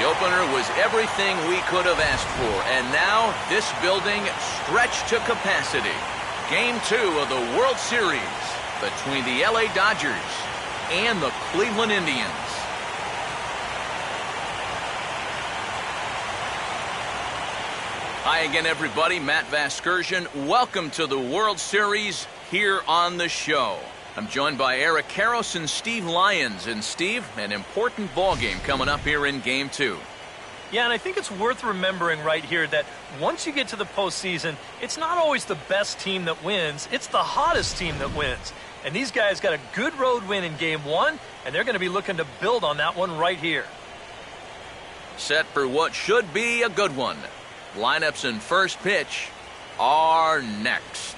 opener was everything we could have asked for, and now this building stretched to capacity. Game 2 of the World Series between the LA Dodgers and the Cleveland Indians. Hi again, everybody. Matt Vasgersian. Welcome to the World Series here on the show. I'm joined by Eric Karros and Steve Lyons. And Steve, an important ball game coming up here in Game 2. Yeah, and I think it's worth remembering right here that once you get to the postseason, it's not always the best team that wins. It's the hottest team that wins. And these guys got a good road win in Game 1, and they're going to be looking to build on that one right here. Set for what should be a good one. Lineups and first pitch are next.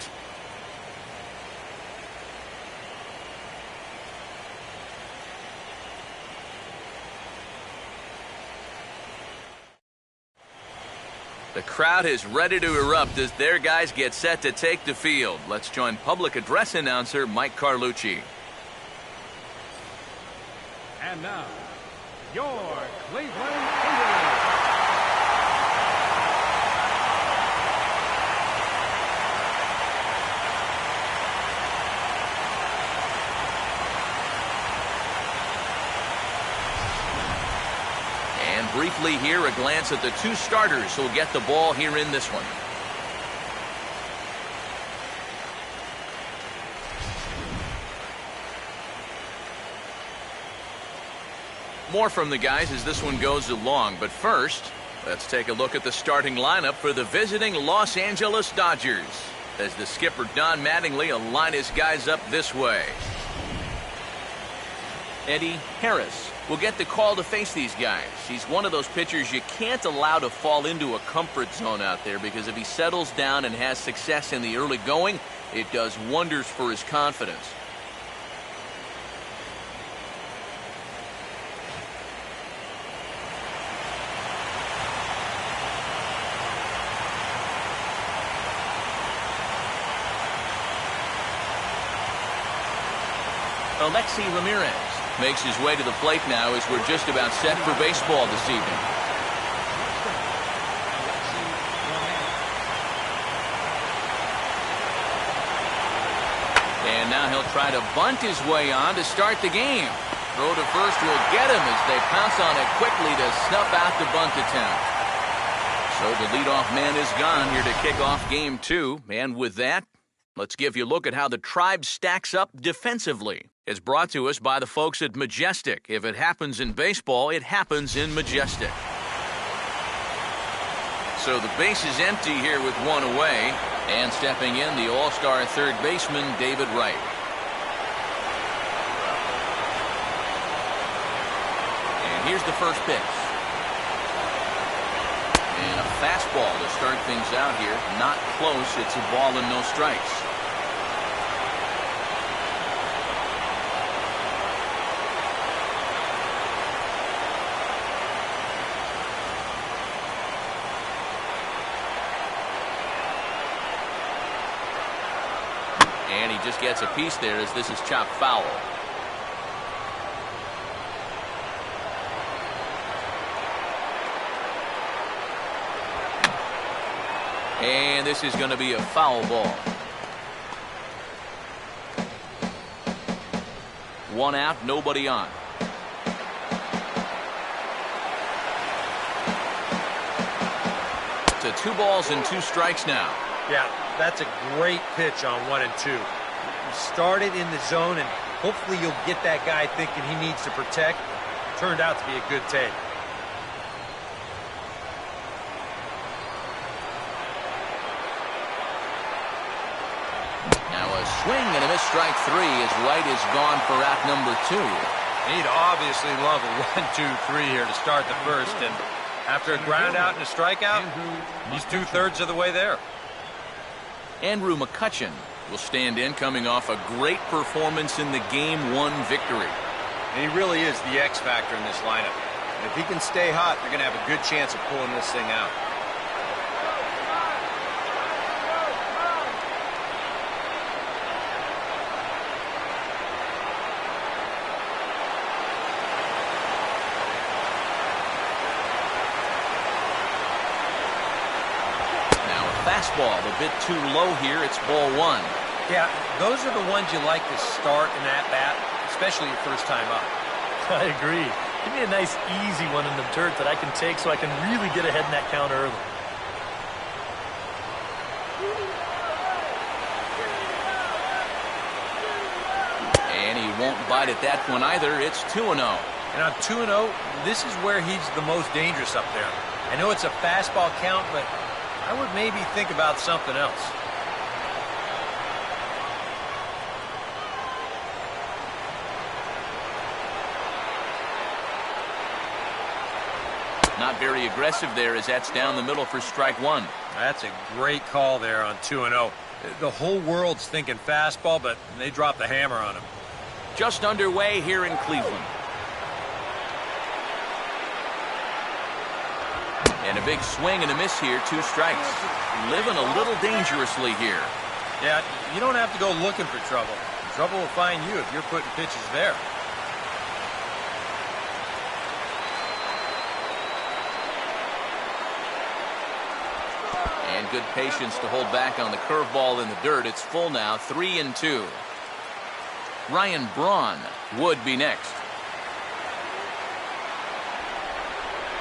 The crowd is ready to erupt as their guys get set to take the field. Let's join public address announcer Mike Carlucci. And now, your Cleveland Indians. Briefly here, a glance at the two starters who'll get the ball here in this one. More from the guys as this one goes along, but first, let's take a look at the starting lineup for the visiting Los Angeles Dodgers as the skipper Don Mattingly will line his guys up this way. Eddie Harris will get the call to face these guys. He's one of those pitchers you can't allow to fall into a comfort zone out there, because if he settles down and has success in the early going, it does wonders for his confidence. Alexi Ramirez makes his way to the plate now as we're just about set for baseball this evening. And now he'll try to bunt his way on to start the game. Throw to first will get him as they pounce on it quickly to snuff out the bunt attempt. So the leadoff man is gone here to kick off Game 2. And with that, let's give you a look at how the Tribe stacks up defensively. It's brought to us by the folks at Majestic. If it happens in baseball, it happens in Majestic. So the base is empty here with one away. And stepping in, the all-star third baseman, David Wright. And here's the first pitch. And a fastball to start things out here. Not close. It's a ball and no strikes. And he just gets a piece there as this is chopped foul. And this is going to be a foul ball. One out, nobody on. To 2 balls and 2 strikes now. Yeah, that's a great pitch on 1 and 2. You start it in the zone, and hopefully you'll get that guy thinking he needs to protect. Turned out to be a good take. Now a swing and a miss, strike 3 as Wright is gone for out number 2. He'd obviously love a 1-2-3 here to start the first, and after a ground out and a strikeout, he's 2/3 of the way there. Andrew McCutchen will stand in, coming off a great performance in the Game 1 victory. And he really is the X factor in this lineup. And if he can stay hot, they're going to have a good chance of pulling this thing out. fastball a bit too low here. It's ball one. Yeah, those are the ones you like to start in that bat, especially your first time up. I agree. Give me a nice, easy one in the dirt that I can take so I can really get ahead in that count early. And he won't bite at that one either. It's 2-0. And on 2-0, this is where he's the most dangerous up there. I know it's a fastball count, but I would maybe think about something else. Not very aggressive there as that's down the middle for strike one. That's a great call there on 2-0. The whole world's thinking fastball, but they dropped the hammer on him. Just underway here in Cleveland. And a big swing and a miss here, 2 strikes. Living a little dangerously here. Yeah, you don't have to go looking for trouble. Trouble will find you if you're putting pitches there. And good patience to hold back on the curveball in the dirt. It's full now, 3-2. Ryan Braun would be next.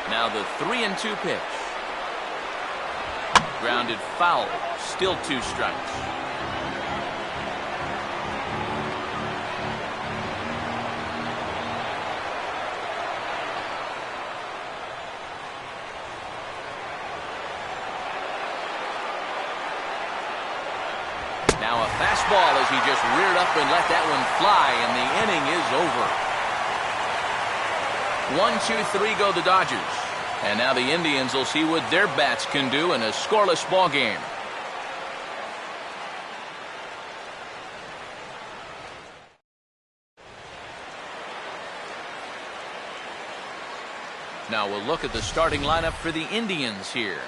Now the 3-2 pitch. Grounded foul. Still 2 strikes. Now a fastball as he just reared up and let that one fly, and the inning is over. 1-2-3 go the Dodgers. And now the Indians will see what their bats can do in a scoreless ball game. Now we'll look at the starting lineup for the Indians here.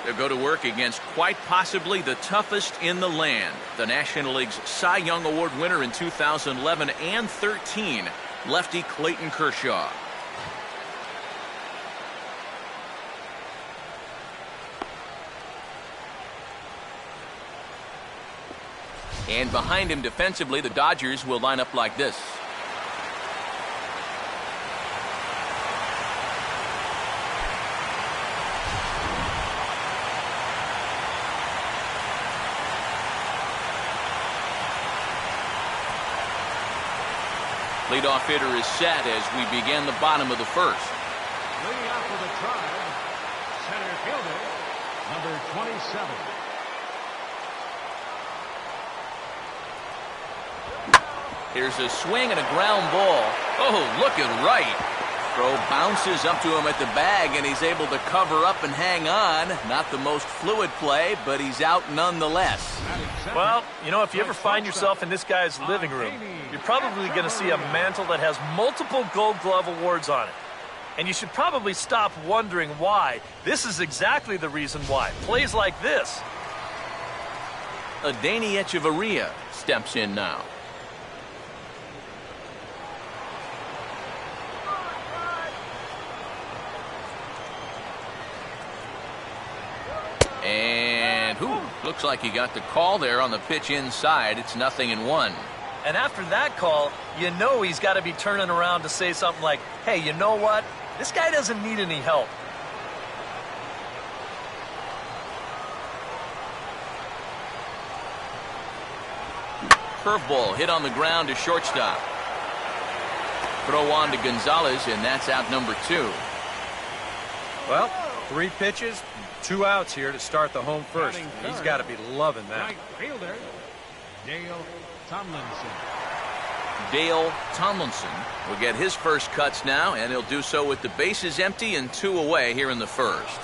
They'll go to work against quite possibly the toughest in the land. The National League's Cy Young Award winner in 2011 and 13, lefty Clayton Kershaw. And behind him defensively, the Dodgers will line up like this. Leadoff hitter is set as we begin the bottom of the first. Leading out for the Tribe, center fielder, number 27. Here's a swing and a ground ball. Oh, looking right. Throw bounces up to him at the bag, and he's able to cover up and hang on. Not the most fluid play, but he's out nonetheless. Well, you know, if you ever find yourself in this guy's living room, you're probably going to see a mantle that has multiple Gold Glove awards on it. And you should probably stop wondering why. This is exactly the reason why. Plays like this. Adeiny Echeverria steps in now. And looks like he got the call there on the pitch inside. It's 0-1. And after that call, you know he's got to be turning around to say something like, hey, you know what? This guy doesn't need any help. Curveball hit on the ground to shortstop. Throw on to Gonzalez, and that's out number 2. Well, 3 pitches, 2 outs here to start the home first. He's got to be loving that. Right fielder, Dale Tomlinson. Dale Tomlinson will get his first cuts now, and he'll do so with the bases empty and 2 away here in the first.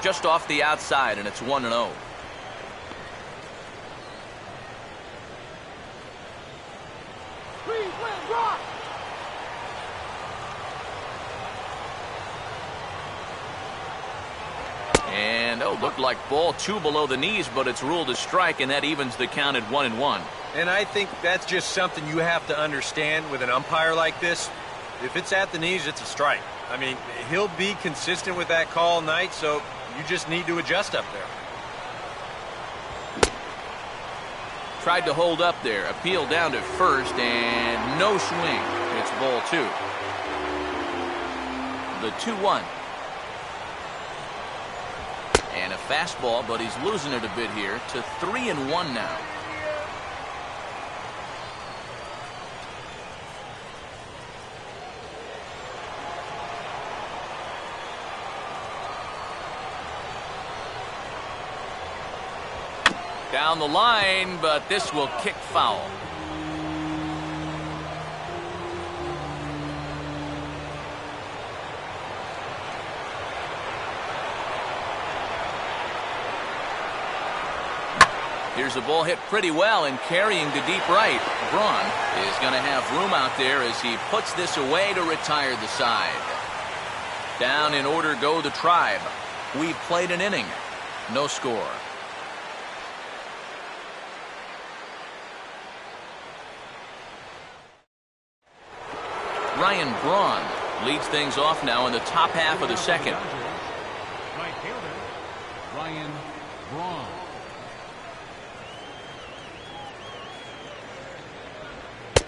Just off the outside, and it's 1-0. And Well, looked like ball 2 below the knees, but it's ruled a strike, and that evens the count at 1-1. And I think that's just something you have to understand with an umpire like this. If it's at the knees, it's a strike. I mean, he'll be consistent with that call all night, so you just need to adjust up there. Tried to hold up there. Appeal down to first, and no swing. It's ball 2. The 2-1. And a fastball, but he's losing it a bit here to 3-1 now. Down the line, but this will kick foul. Here's a ball hit pretty well and carrying to deep right. Braun is going to have room out there as he puts this away to retire the side. Down in order go the Tribe. We've played an inning. No score. Ryan Braun leads things off now in the top half of the second. Right fielder, Ryan Braun.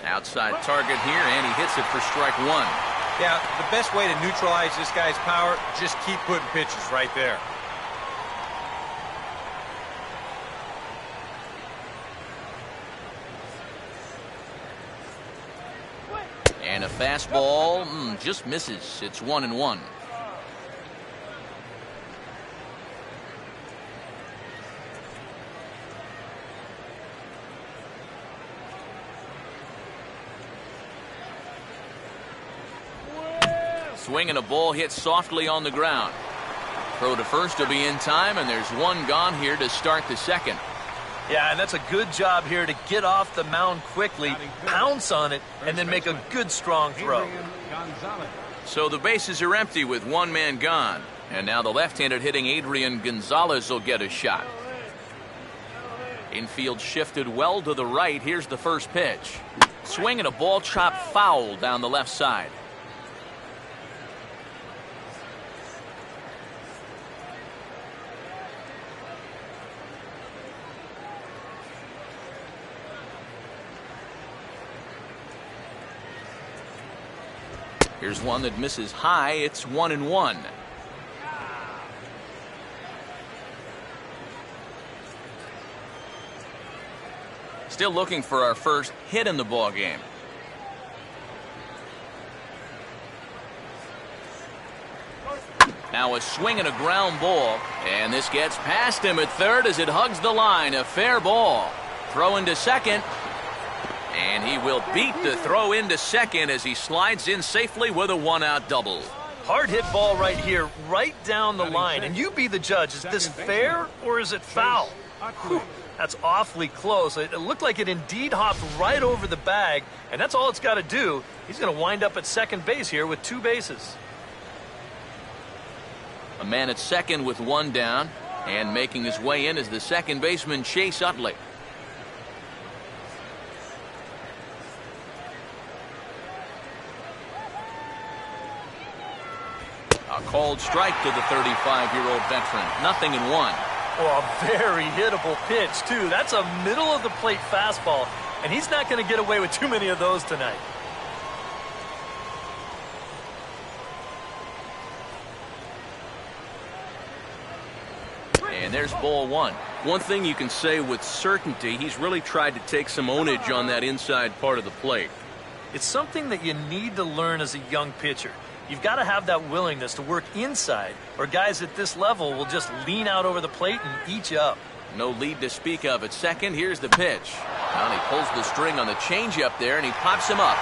Outside target here, and he hits it for strike 1. Yeah, the best way to neutralize this guy's power, just keep putting pitches right there. And a fastball just misses. It's 1-1. Swing and a ball hit softly on the ground. Throw to first will be in time, and there's one gone here to start the second. Yeah, and that's a good job here to get off the mound quickly, pounce on it, and then make a good, strong throw. Adrian Gonzalez. So the bases are empty with one man gone. And now the left-handed hitting Adrian Gonzalez will get a shot. Infield shifted well to the right. Here's the first pitch. Swing and a ball chopped foul down the left side. Here's one that misses high. It's 1-1. Still looking for our first hit in the ball game. Now a swing and a ground ball, and this gets past him at third as it hugs the line. A fair ball. Throw into second. And he will beat the throw into second as he slides in safely with a one-out double. Hard hit ball right here, right down the line. And you be the judge. Is this fair or is it foul? Whew, that's awfully close. It looked like it indeed hopped right over the bag, and that's all it's got to do. He's going to wind up at second base here with 2 bases. A man at second with 1 down, and making his way in is the second baseman Chase Utley. A called strike to the 35-year-old veteran. 0-1. Oh, a very hittable pitch, too. That's a middle-of-the-plate fastball, and he's not going to get away with too many of those tonight. And there's ball 1. One thing you can say with certainty, he's really tried to take some ownage on that inside part of the plate. It's something that you need to learn as a young pitcher. You've got to have that willingness to work inside, or guys at this level will just lean out over the plate and eat you up. No lead to speak of at second. Here's the pitch. Now he pulls the string on the changeup there, and he pops him up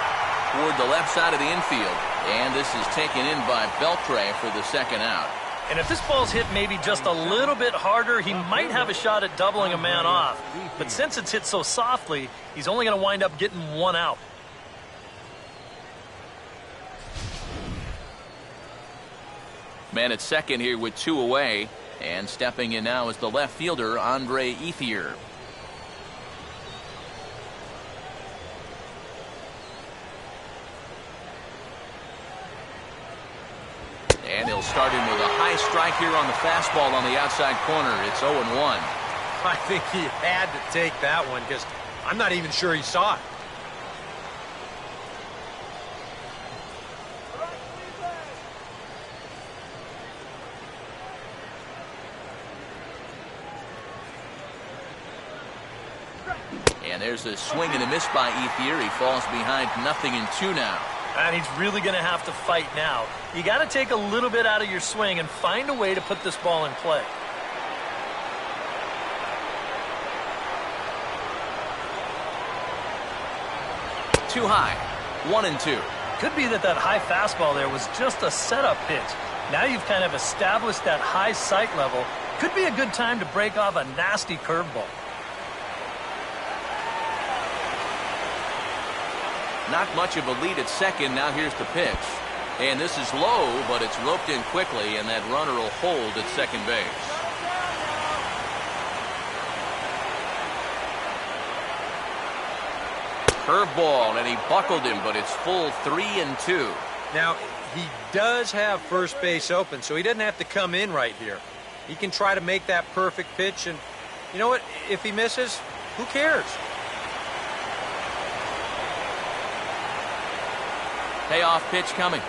toward the left side of the infield. And this is taken in by Beltre for the second out. And if this ball's hit maybe just a little bit harder, he might have a shot at doubling a man off. But since it's hit so softly, he's only going to wind up getting 1 out. Man at second here with 2 away. And stepping in now is the left fielder, Andre Ethier. And he'll start in with a high strike here on the fastball on the outside corner. It's 0-1. I think he had to take that one because I'm not even sure he saw it. And there's a swing and a miss by Ethier. He falls behind 0-2 now. And he's really going to have to fight now. You got to take a little bit out of your swing and find a way to put this ball in play. Too high. 1-2. Could be that high fastball there was just a setup pitch. Now you've kind of established that high sight level. Could be a good time to break off a nasty curveball. Not much of a lead at second. Now here's the pitch. And this is low, but it's roped in quickly, and that runner will hold at second base. Curveball, and he buckled him, but it's full 3-2. Now, he does have first base open, so he doesn't have to come in right here. He can try to make that perfect pitch, and you know what? If he misses, who cares? Payoff pitch coming.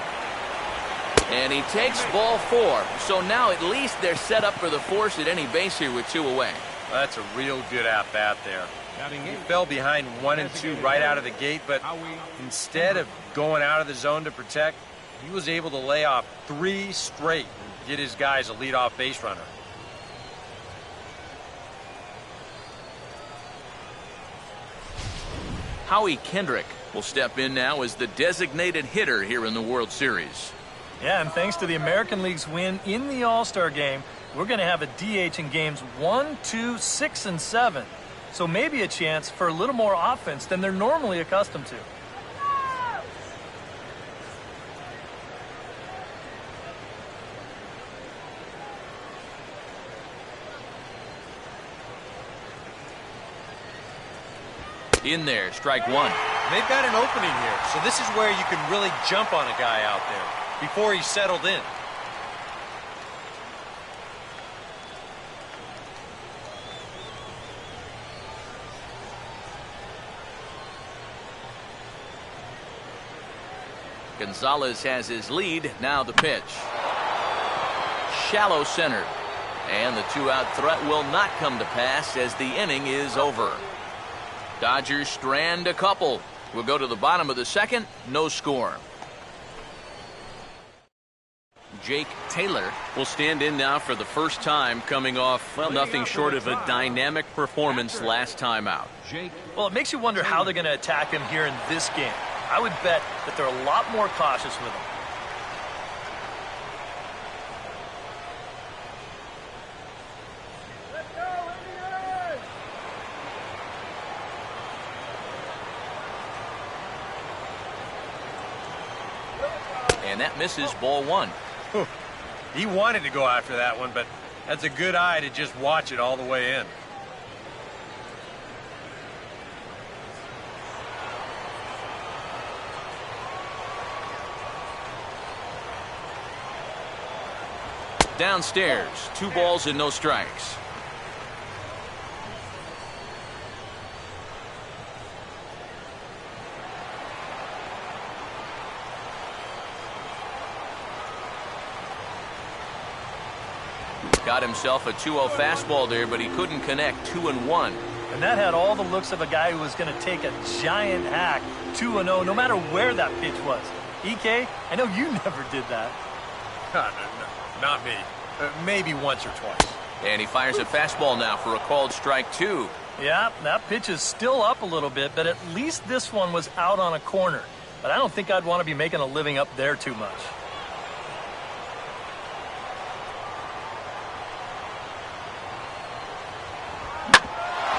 And he takes ball 4. So now at least they're set up for the force at any base here with 2 away. That's a real good at-bat there. He fell behind 1-2 right out of the gate, but instead of going out of the zone to protect, he was able to lay off 3 straight and get his guys a leadoff base runner. Howie Kendrick will step in now as the designated hitter here in the World Series. Yeah, and thanks to the American League's win in the All-Star game, we're going to have a DH in games 1, 2, 6, and 7. So maybe a chance for a little more offense than they're normally accustomed to. In there, strike 1. They've got an opening here, so this is where you can really jump on a guy out there before he's settled in. Gonzalez has his lead. Now the pitch. Shallow center. And the 2-out threat will not come to pass as the inning is over. Dodgers strand a couple. We'll go to the bottom of the second. No score. Jake Taylor will stand in now for the first time, coming off, well, nothing short of a dynamic performance last time out. Well, it makes you wonder how they're going to attack him here in this game. I would bet that they're a lot more cautious with him. And that misses, ball 1. He wanted to go after that one, but that's a good eye to just watch it all the way in. Downstairs, 2 balls and no strikes. Got himself a 2-0 fastball there, but he couldn't connect. 2-1. And that had all the looks of a guy who was going to take a giant hack. 2-0, no matter where that pitch was. EK, I know you never did that. No, not me. Maybe once or twice. And he fires a fastball now for a called strike 2. Yeah, that pitch is still up a little bit, but at least this one was out on a corner. But I don't think I'd want to be making a living up there too much.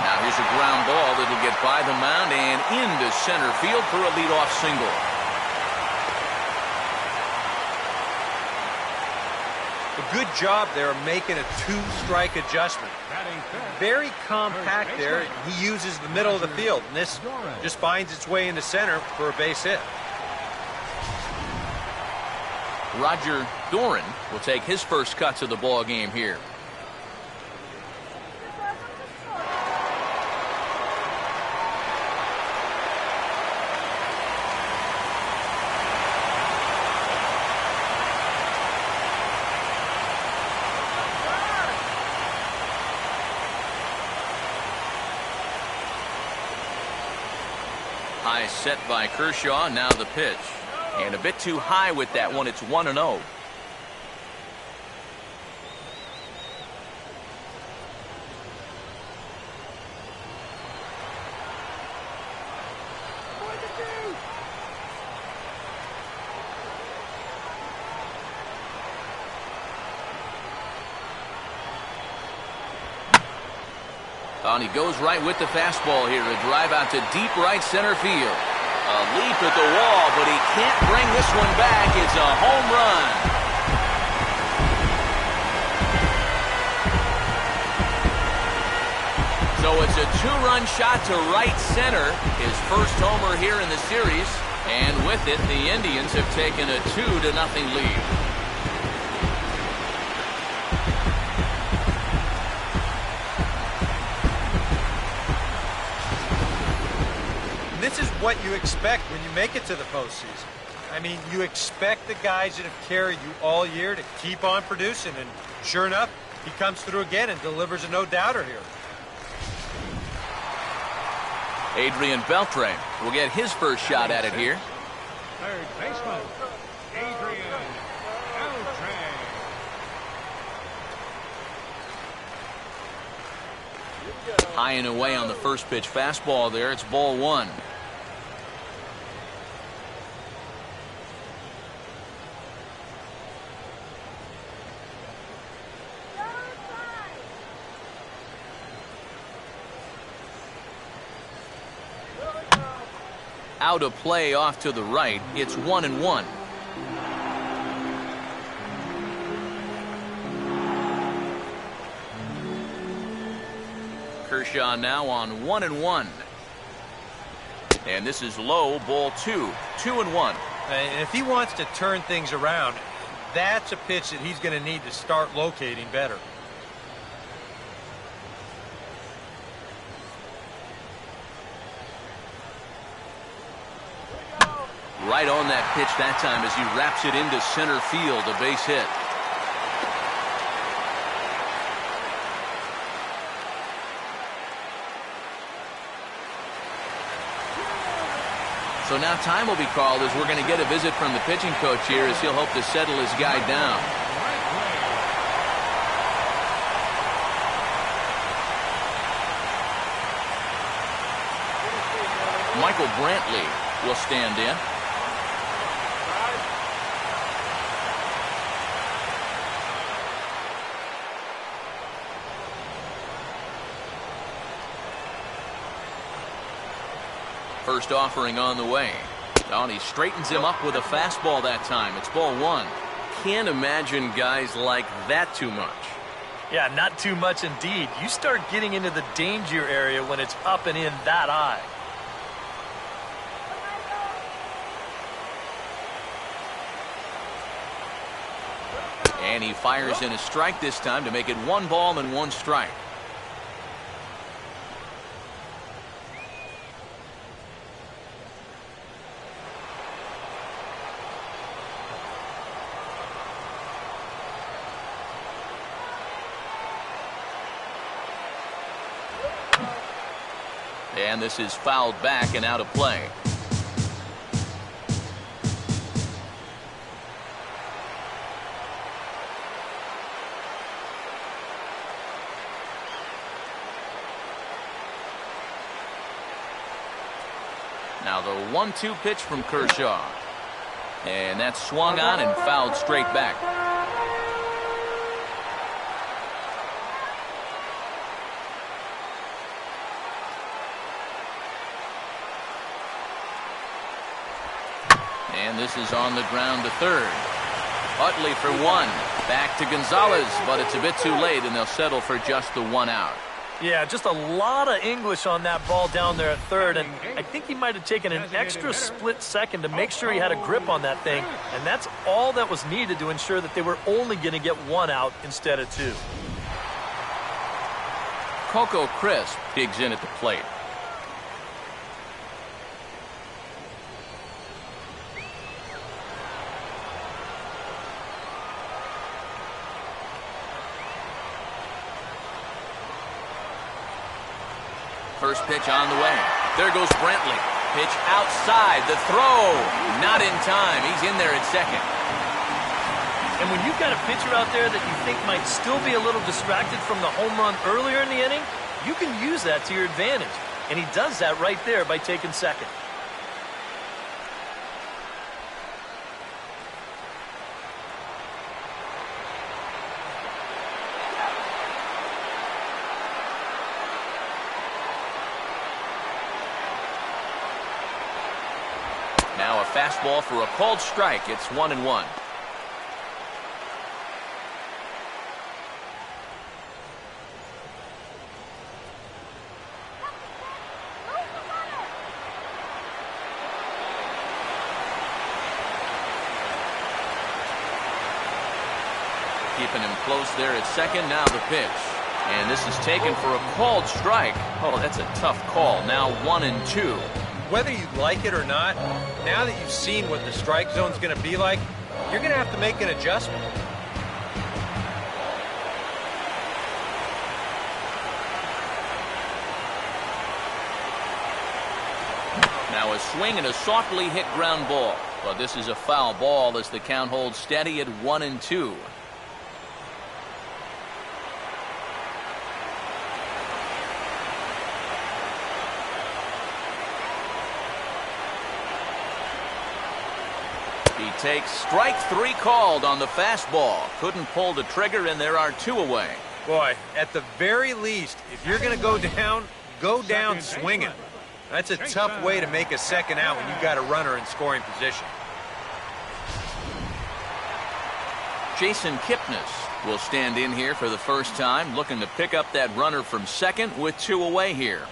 Now here's a ground ball that'll get by the mound and into center field for a leadoff single. The good job there of making a two-strike adjustment. Batting fifth, Very compact there. He uses the middle of the field, and this just finds its way into center for a base hit. Roger Doran will take his first cuts of the ball game here. High set by Kershaw. Now the pitch. And a bit too high with that one. It's 1-0. And he goes right with the fastball here. A drive out to deep right center field. A leap at the wall, but he can't bring this one back. It's a home run. So it's a two-run shot to right center. His first homer here in the series. And with it, the Indians have taken a 2-0 lead. This is what you expect when you make it to the postseason. I mean, you expect the guys that have carried you all year to keep on producing, and sure enough, he comes through again and delivers a no-doubter here. Adrian Beltre will get his first shot at it here. third baseman, Adrian Beltre. High and away on the first pitch fastball there. It's ball one. Out of play off to the right. It's 1-1. Kershaw now on 1-1. And this is low, ball 2. 2-1. And if he wants to turn things around, that's a pitch that he's going to need to start locating better. Right on that pitch that time as he wraps it into center field, a base hit. So now time will be called as we're going to get a visit from the pitching coach here as he'll hope to settle his guy down. Michael Brantley will stand in. First offering on the way. Oh, and he straightens him up with a fastball that time. It's ball one. Can't imagine guys like that too much. Yeah, not too much indeed. You start getting into the danger area when it's up and in that high. And he fires in a strike this time to make it 1 ball and 1 strike. And this is fouled back and out of play. Now the 1-2 pitch from Kershaw. And that's swung on and fouled straight back. And this is on the ground to third. Utley for 1. Back to Gonzalez, but it's a bit too late, and they'll settle for just the 1 out. Yeah, just a lot of English on that ball down there at third, and I think he might have taken an extra split second to make sure he had a grip on that thing, and that's all that was needed to ensure that they were only going to get 1 out instead of 2. Coco Crisp digs in at the plate. First pitch on the way. There goes Brantley. Pitch outside. The throw. Not in time. He's in there at second. And when you've got a pitcher out there that you think might still be a little distracted from the home run earlier in the inning, you can use that to your advantage. And he does that right there by taking second. Now a fastball for a called strike. It's 1-1. Keeping him close there at second. Now the pitch. And this is taken for a called strike. Oh, that's a tough call. Now 1-2. Whether you like it or not, now that you've seen what the strike zone's going to be like, you're going to have to make an adjustment. Now a swing and a softly hit ground ball. But this is a foul ball as the count holds steady at 1-2. He takes strike 3 called on the fastball. Couldn't pull the trigger, and there are 2 away. Boy, at the very least, if you're going to go down swinging. That's a tough way to make a second out when you've got a runner in scoring position. Jason Kipnis will stand in here for the first time, looking to pick up that runner from second with 2 away here.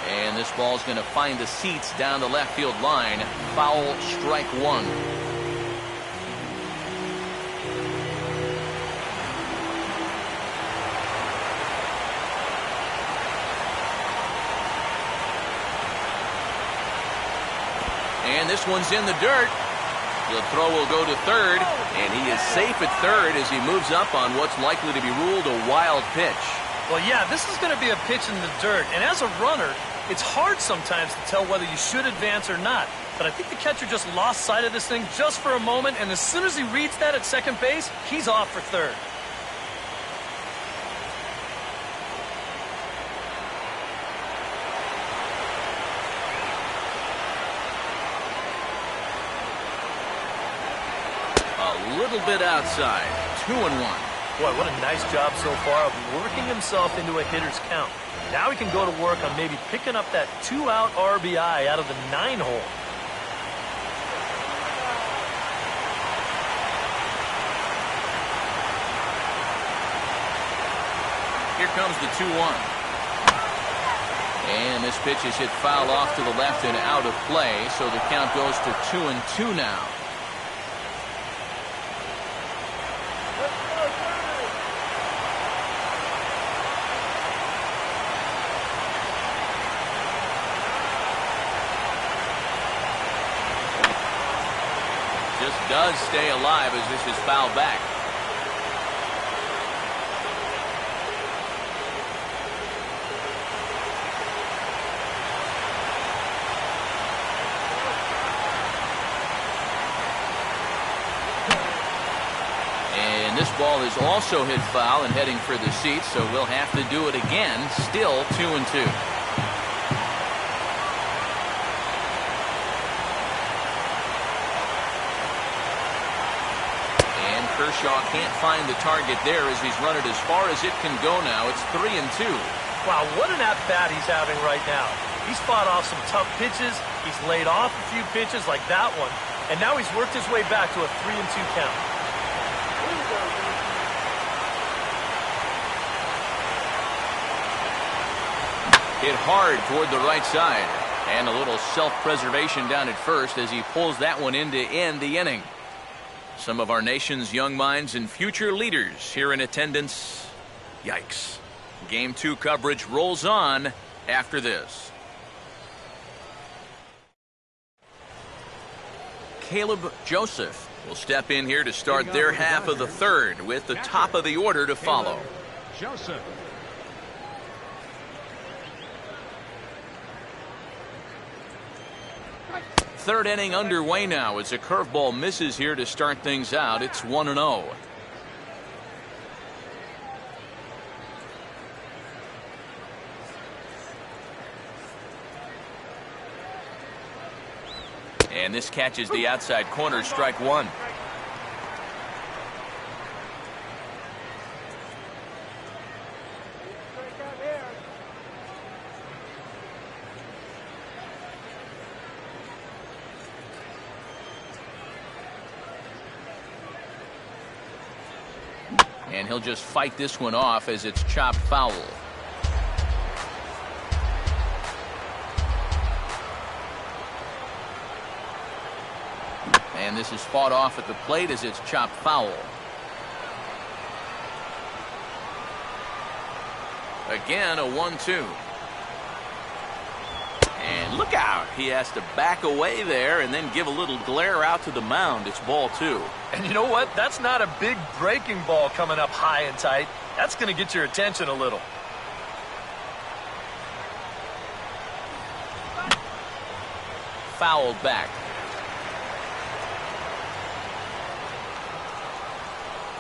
And this ball's going to find the seats down the left field line. Foul, strike 1. And this one's in the dirt. The throw will go to third, and he is safe at third as he moves up on what's likely to be ruled a wild pitch. Well, yeah, this is going to be a pitch in the dirt, and as a runner, it's hard sometimes to tell whether you should advance or not. But I think the catcher just lost sight of this thing just for a moment, and as soon as he reads that at second base, he's off for third. A little bit outside. 2-1. Boy, what a nice job so far of working himself into a hitter's count. Now he can go to work on maybe picking up that 2-out RBI out of the 9-hole. Here comes the 2-1. And this pitch is hit foul off to the left and out of play, so the count goes to 2-2 now. Just does stay alive as this is fouled back. And this ball is also hit foul and heading for the seats, so we'll have to do it again. Still 2-2. Kershaw can't find the target there as he's run it as far as it can go now. It's 3-2. Wow, what an at-bat he's having right now. He's fought off some tough pitches. He's laid off a few pitches like that one. And now he's worked his way back to a 3-2 count. Hit hard toward the right side. And a little self-preservation down at first as he pulls that one in to end the inning. Some of our nation's young minds and future leaders here in attendance. Yikes. Game 2 coverage rolls on after this. Caleb Joseph will step in here to start their half of the third with the top of the order to follow. Joseph. Third inning underway now as a curveball misses here to start things out. It's 1-0. And this catches the outside corner, strike one. And he'll just fight this one off as it's chopped foul. And this is fought off at the plate as it's chopped foul. Again, a 1-2. And look out. He has to back away there and then give a little glare out to the mound. It's ball 2. And you know what? That's not a big breaking ball coming up high and tight. That's going to get your attention a little. Fouled back.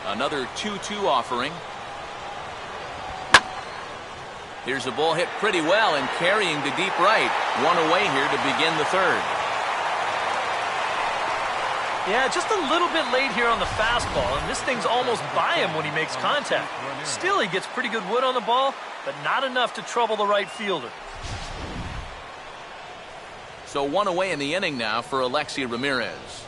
Another 2-2 offering. Here's a ball hit pretty well and carrying to deep right. One away here to begin the third. Yeah, just a little bit late here on the fastball, and this thing's almost by him when he makes contact. Still, he gets pretty good wood on the ball, but not enough to trouble the right fielder. So one away in the inning now for Alexi Ramirez.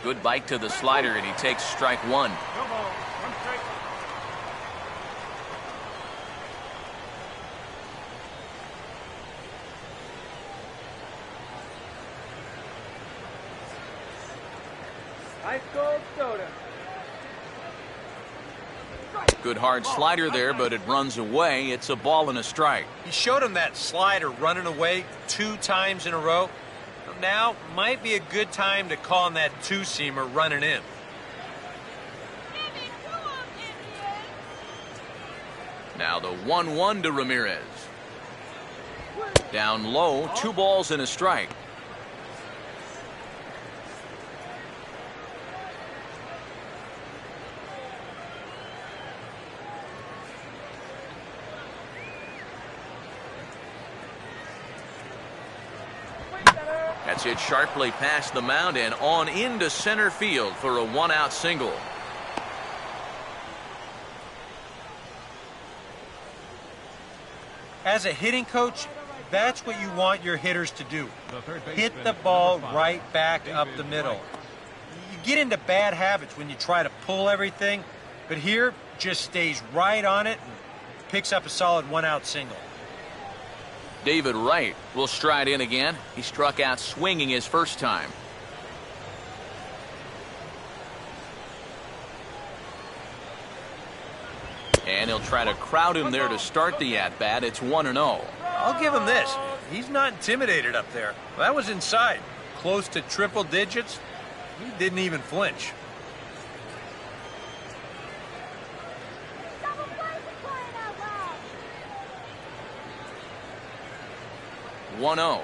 Good bite to the slider, and he takes strike one. No ball. One strike. Ice cold soda. Good hard slider there, but it runs away. It's a ball and a strike. He showed him that slider running away 2 times in a row. Now might be a good time to call on that 2-seamer running in. Now the 1-1 to Ramirez. Down low, 2 balls and a strike. That's hit sharply past the mound and on into center field for a 1-out single. As a hitting coach, that's what you want your hitters to do. Hit the ball right back up the middle. You get into bad habits when you try to pull everything, but here just stays right on it and picks up a solid 1-out single. David Wright will stride in again. He struck out swinging his first time. And he'll try to crowd him there to start the at-bat. It's 1-0. I'll give him this. He's not intimidated up there. That was inside. Close to triple digits. He didn't even flinch. 1-0.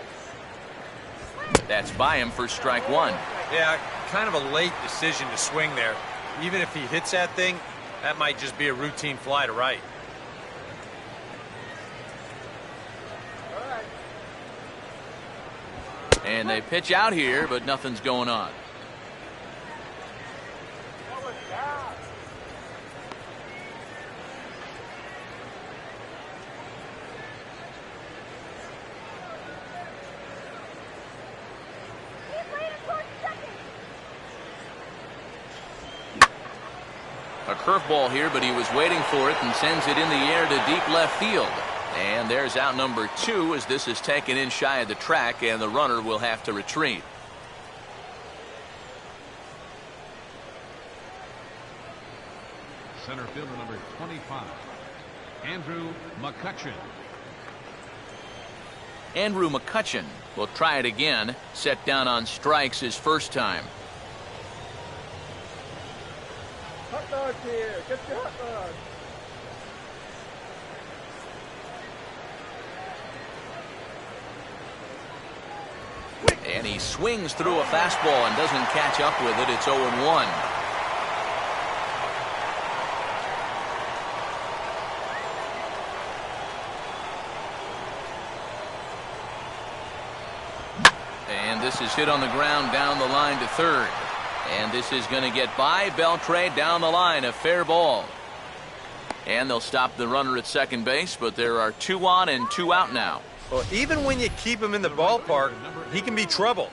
That's by him for strike one. Yeah, kind of a late decision to swing there. Even if he hits that thing, that might just be a routine fly to right. And they pitch out here, but nothing's going on. A curveball here, but he was waiting for it and sends it in the air to deep left field. And there's out number 2 as this is taken in shy of the track, and the runner will have to retreat. Center fielder number 25, Andrew McCutchen. Andrew McCutchen will try it again. Set down on strikes his first time. Hot dogs here. Get your hot dogs. And he swings through a fastball and doesn't catch up with it. It's 0-1. And this is hit on the ground down the line to third. And this is going to get by Beltre down the line. A fair ball. And they'll stop the runner at second base, but there are 2 on and 2 out now. Well, even when you keep him in the ballpark, he can be trouble.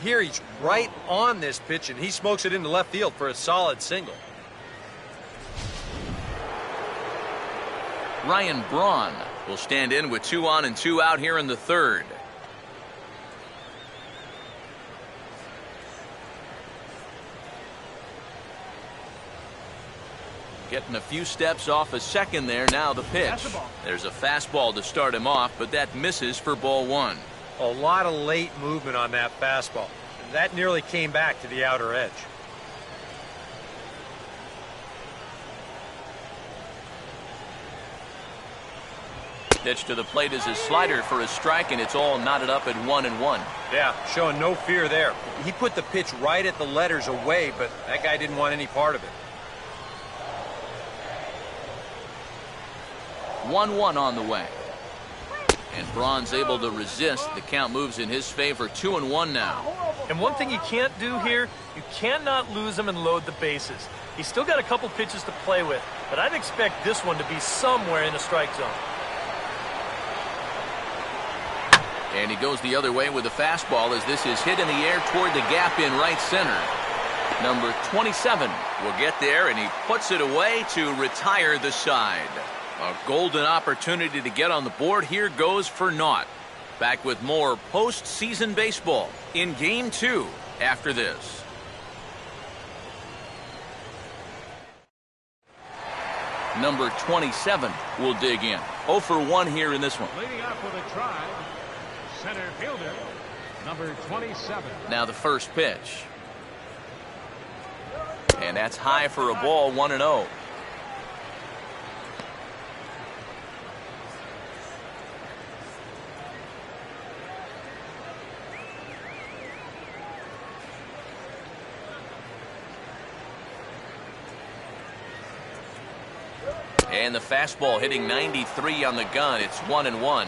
Here he's right on this pitch, and he smokes it into left field for a solid single. Ryan Braun will stand in with 2 on and 2 out here in the third. Getting a few steps off a second there. Now the pitch. There's a fastball to start him off, but that misses for ball 1. A lot of late movement on that fastball. That nearly came back to the outer edge. Pitch to the plate is a slider for a strike, and it's all knotted up at 1-1. Yeah, showing no fear there. He put the pitch right at the letters away, but that guy didn't want any part of it. 1-1 on the way. And Braun's able to resist. The count moves in his favor. 2-1 now. And one thing you can't do here, you cannot lose him and load the bases. He's still got a couple pitches to play with, but I'd expect this one to be somewhere in the strike zone. And he goes the other way with a fastball as this is hit in the air toward the gap in right center. Number 27 will get there, and he puts it away to retire the side. A golden opportunity to get on the board here goes for naught. Back with more postseason baseball in Game 2 after this. Number 27 will dig in. 0 for 1 here in this one. Leading off with a Tribe, center fielder, number 27. Now the first pitch. And that's high for a ball, 1-0. And the fastball hitting 93 on the gun. It's 1-1.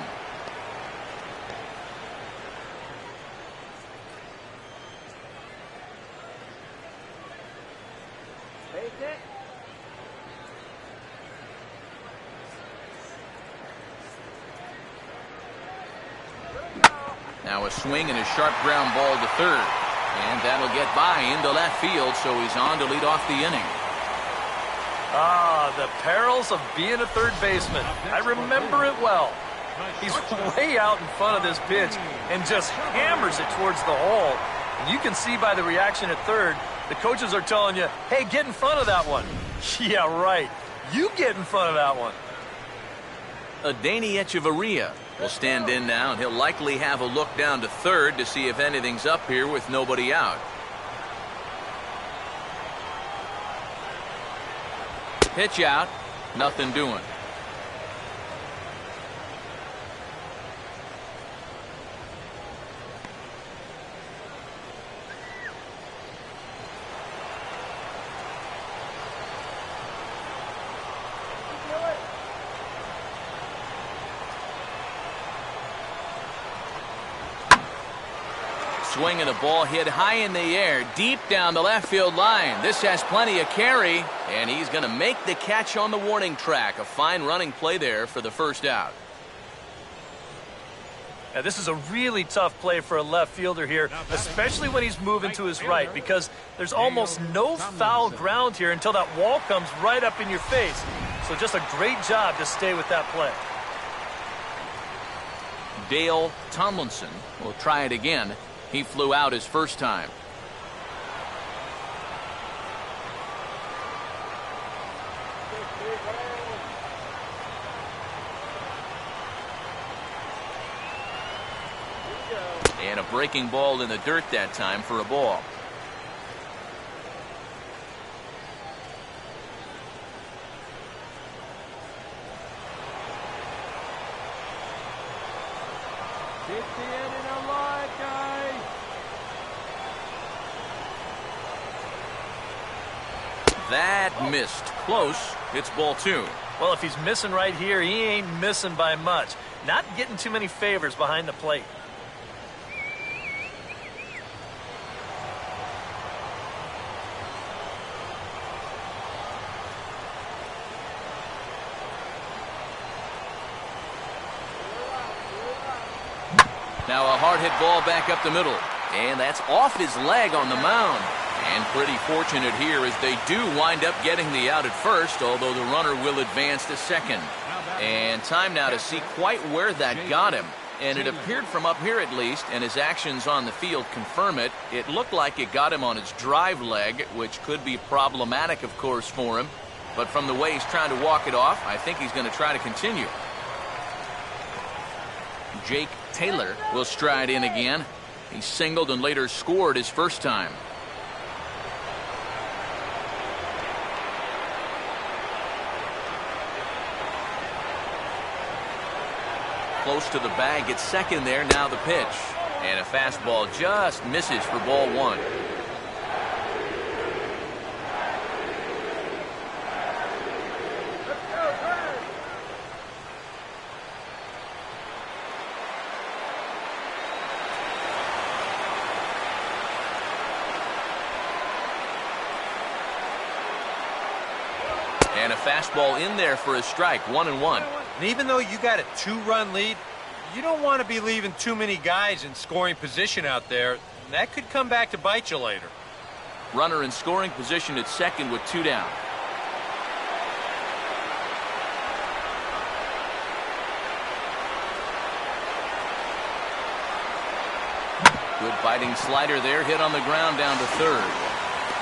Now a swing and a sharp ground ball to third. And that'll get by into left field, so he's on to lead off the inning. Ah, the perils of being a third baseman. I remember it well. He's way out in front of this pitch and just hammers it towards the hole. And you can see by the reaction at third, the coaches are telling you, hey, get in front of that one. Yeah, right. You get in front of that one. Adeiny Echeverria will stand in now, and he'll likely have a look down to third to see if anything's up here with nobody out. Pitch out, nothing doing. swing and the ball hit high in the air, deep down the left field line. This has plenty of carry, and he's going to make the catch on the warning track. A fine running play there for the first out. Now, this is a really tough play for a left fielder here, especially when he's moving to his right, because there's almost no foul ground here until that wall comes right up in your face. So just a great job to stay with that play. Dale Tomlinson will try it again. He flew out his first time. And a breaking ball in the dirt that time for a ball. That missed. Close. It's ball 2. Well, if he's missing right here, he ain't missing by much. Not getting too many favors behind the plate. Now a hard hit ball back up the middle. And that's off his leg on the mound. And pretty fortunate here as they do wind up getting the out at first, although the runner will advance to second. And time now to see quite where that got him. And it appeared from up here at least, and his actions on the field confirm it. It looked like it got him on his drive leg, which could be problematic, of course, for him. But from the way he's trying to walk it off, I think he's going to try to continue. Jake Taylor will stride in again. He singled and later scored his first time. Close to the bag at second there. Now the pitch. And a fastball just misses for ball 1. And a fastball in there for a strike. 1-1. And even though you got a 2-run lead, you don't want to be leaving too many guys in scoring position out there. That could come back to bite you later. Runner in scoring position at second with 2 down. Good biting slider there, hit on the ground down to third.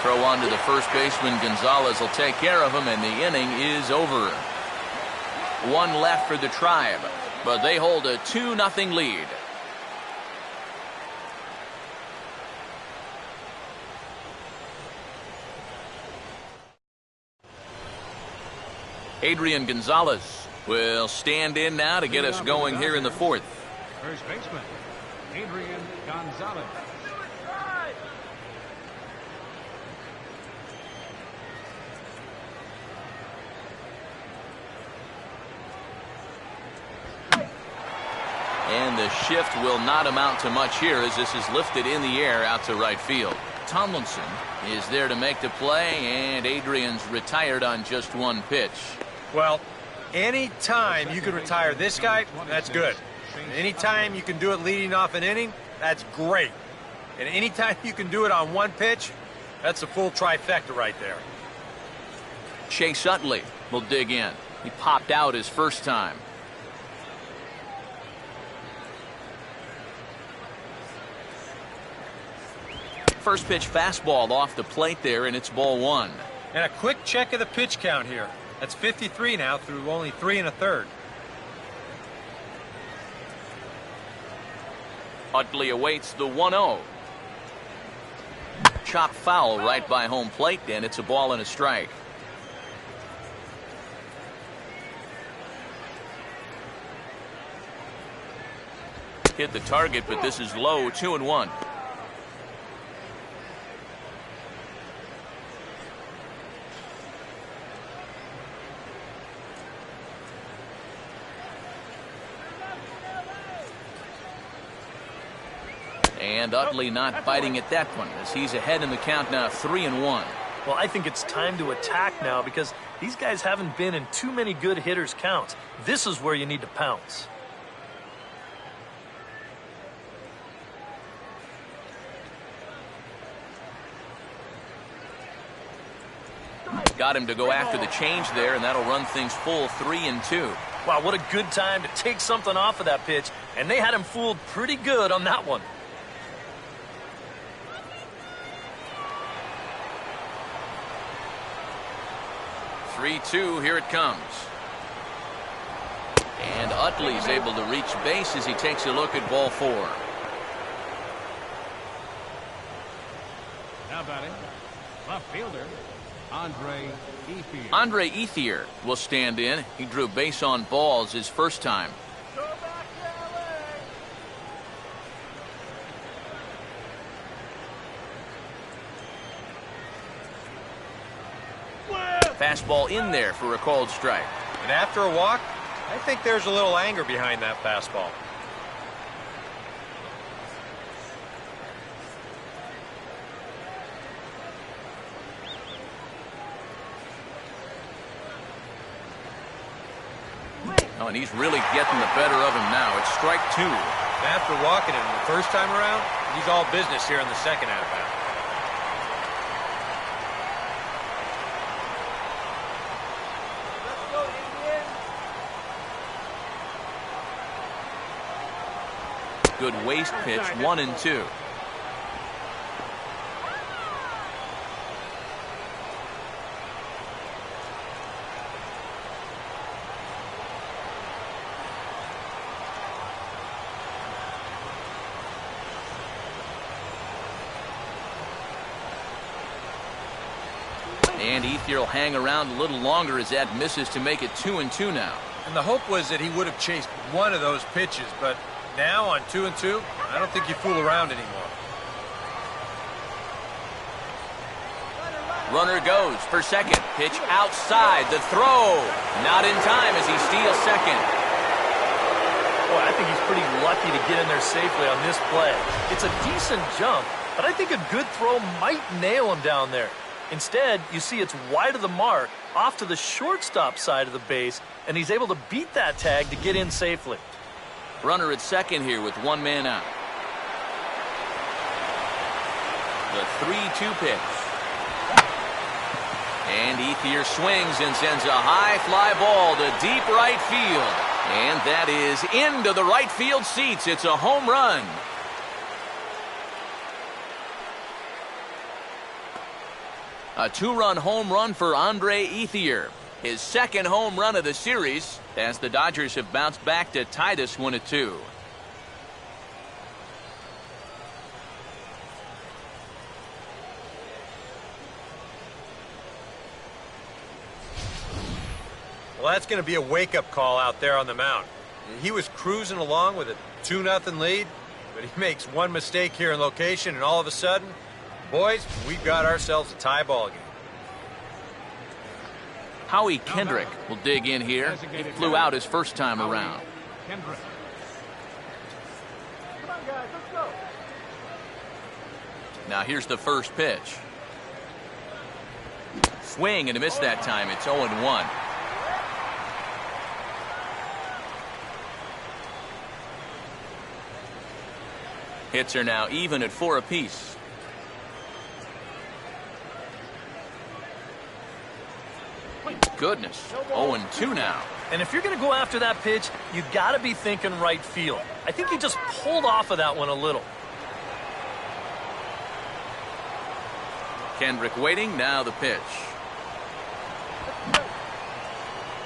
Throw on to the first baseman. Gonzalez will take care of him, and the inning is over. 1 left for the Tribe, but they hold a 2-0 lead. Adrian Gonzalez will stand in now to get us going here in the 4th. First baseman, Adrian Gonzalez. And the shift will not amount to much here as this is lifted in the air out to right field. Tomlinson is there to make the play, and Adrian's retired on just 1 pitch. Well, any time you can retire this guy, that's good. Anytime you can do it leading off an inning, that's great. And anytime you can do it on 1 pitch, that's a full trifecta right there. Chase Utley will dig in. He popped out his first time. First pitch fastball off the plate there, and it's ball 1. And a quick check of the pitch count here. That's 53 now through only 3 1/3. Utley awaits the 1-0. Chop foul right by home plate, and it's a ball and a strike. Hit the target, but this is low. 2-1. And Utley not biting at that one as he's ahead in the count now 3-1. Well, I think it's time to attack now because these guys haven't been in too many good hitters' counts. This is where you need to pounce. Got him to go after the change there, and that'll run things full 3-2. Wow, what a good time to take something off of that pitch. And they had him fooled pretty good on that one. Three-two, here it comes. And Utley's able to reach base as he takes a look at ball 4. Now batting, left fielder, Andre Ethier. Andre Ethier will stand in. He drew base on balls his first time. Fastball in there for a called strike. And after a walk, I think there's a little anger behind that fastball. Oh, and he's really getting the better of him now. It's strike 2. And after walking him the first time around, he's all business here in the second at-bat. Good waist pitch, 1-2. And Ethier will hang around a little longer as that misses to make it 2-2 now. And the hope was that he would have chased one of those pitches, but now on 2-2, I don't think you fool around anymore. Runner goes for second. Pitch outside. The throw. Not in time as he steals second. Boy, I think he's pretty lucky to get in there safely on this play. It's a decent jump, but I think a good throw might nail him down there. Instead, you see it's wide of the mark, off to the shortstop side of the base, and he's able to beat that tag to get in safely. Runner at second here with one man out. The 3-2 pitch. And Ethier swings and sends a high fly ball to deep right field. And that is into the right field seats. It's a home run. A 2-run home run for Andre Ethier. His second home run of the series as the Dodgers have bounced back to tie this 1-2. Well, that's going to be a wake-up call out there on the mound. He was cruising along with a 2-0 lead, but he makes one mistake here in location, and all of a sudden, boys, we've got ourselves a tie ball game. Howie Kendrick will dig in here. He flew out his first time around. Kendrick. Come on, guys, let's go. Now here's the first pitch. Swing and a miss that time. It's 0-1. Hits are now even at 4 apiece. Goodness, 0-2 now. And if you're going to go after that pitch, you got to be thinking right field. I think he just pulled off of that one a little. Kendrick waiting, now the pitch.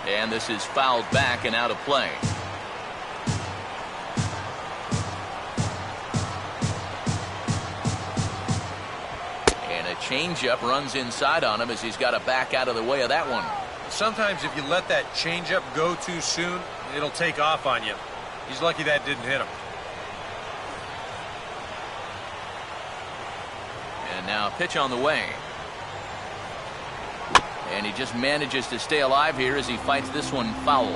And this is fouled back and out of play. And a changeup runs inside on him as he's got to back out of the way of that one. Sometimes if you let that changeup go too soon, it'll take off on you. He's lucky that didn't hit him. And now a pitch on the way. And he just manages to stay alive here as he fights this one foul.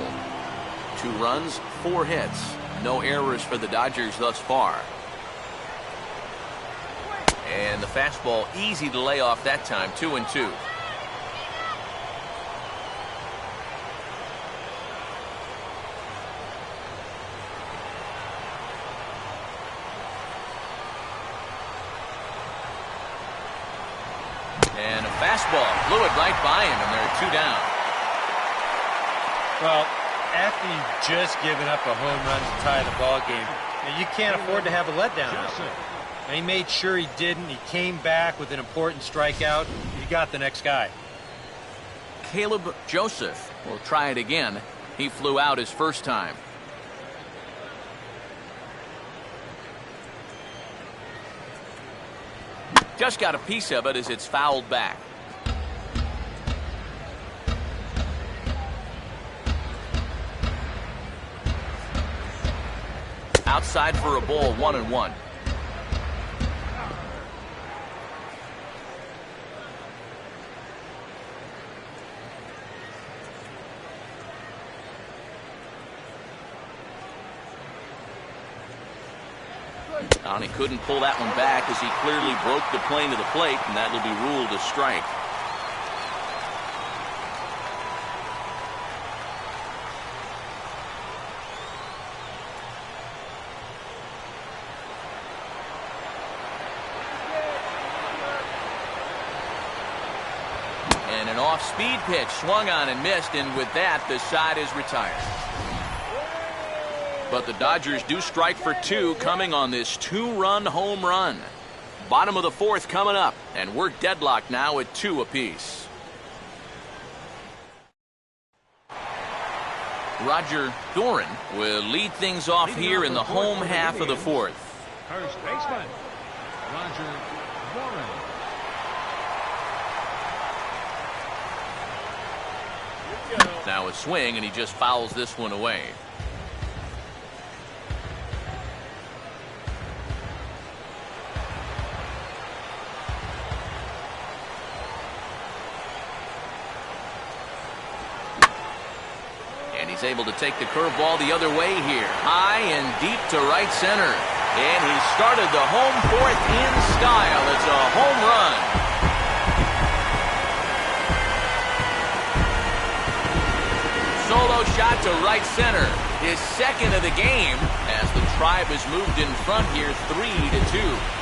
2 runs, 4 hits. No errors for the Dodgers thus far. And the fastball easy to lay off that time, 2-2. And a fastball blew it right by him, and they're 2 down. Well, after you've just given up a home run to tie the ball game, you can't afford to have a letdown out there. And he made sure he didn't. He came back with an important strikeout. He got the next guy. Caleb Joseph will try it again. He flew out his first time. Just got a piece of it as it's fouled back. Outside for a ball, 1-1. And he couldn't pull that one back as he clearly broke the plane to the plate, and that will be ruled a strike. And an off-speed pitch swung on and missed, and with that, the side is retired. But the Dodgers do strike for 2 coming on this 2-run home run. Bottom of the 4th coming up, and we're deadlocked now at 2 apiece. Roger Doran will lead things off here in the home half of the 4th. First baseman, Roger Doran. Now a swing, and he just fouls this one away. And he's able to take the curveball the other way here. High and deep to right center. And he started the home 4th in style. It's a home run. Solo shot to right center. His 2nd of the game as the Tribe has moved in front here 3-2.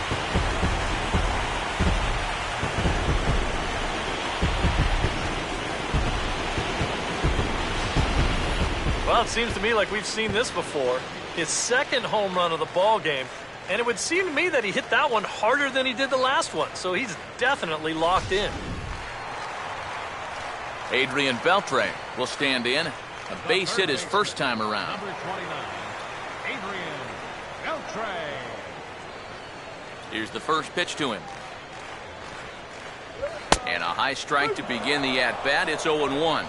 Well, it seems to me like we've seen this before. His 2nd home run of the ball game, and it would seem to me that he hit that one harder than he did the last one, so he's definitely locked in. Adrian Beltre will stand in. A base hit his first time around. Number 29, Adrian Beltre. Here's the first pitch to him. And a high strike to begin the at-bat. It's 0-1.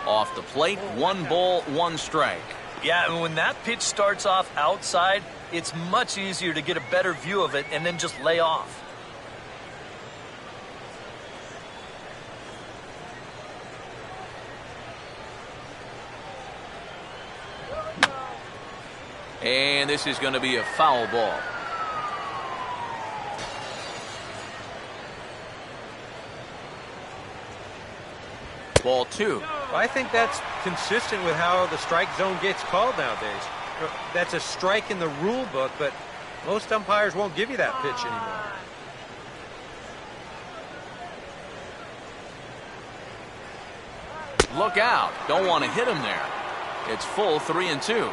Off the plate, 1 ball, 1 strike. Yeah, and when that pitch starts off outside, it's much easier to get a better view of it and then just lay off. And this is going to be a foul ball. Ball 2. Well, I think that's consistent with how the strike zone gets called nowadays. That's a strike in the rule book, but most umpires won't give you that pitch anymore. Look out. Don't want to hit him there. It's full 3-2.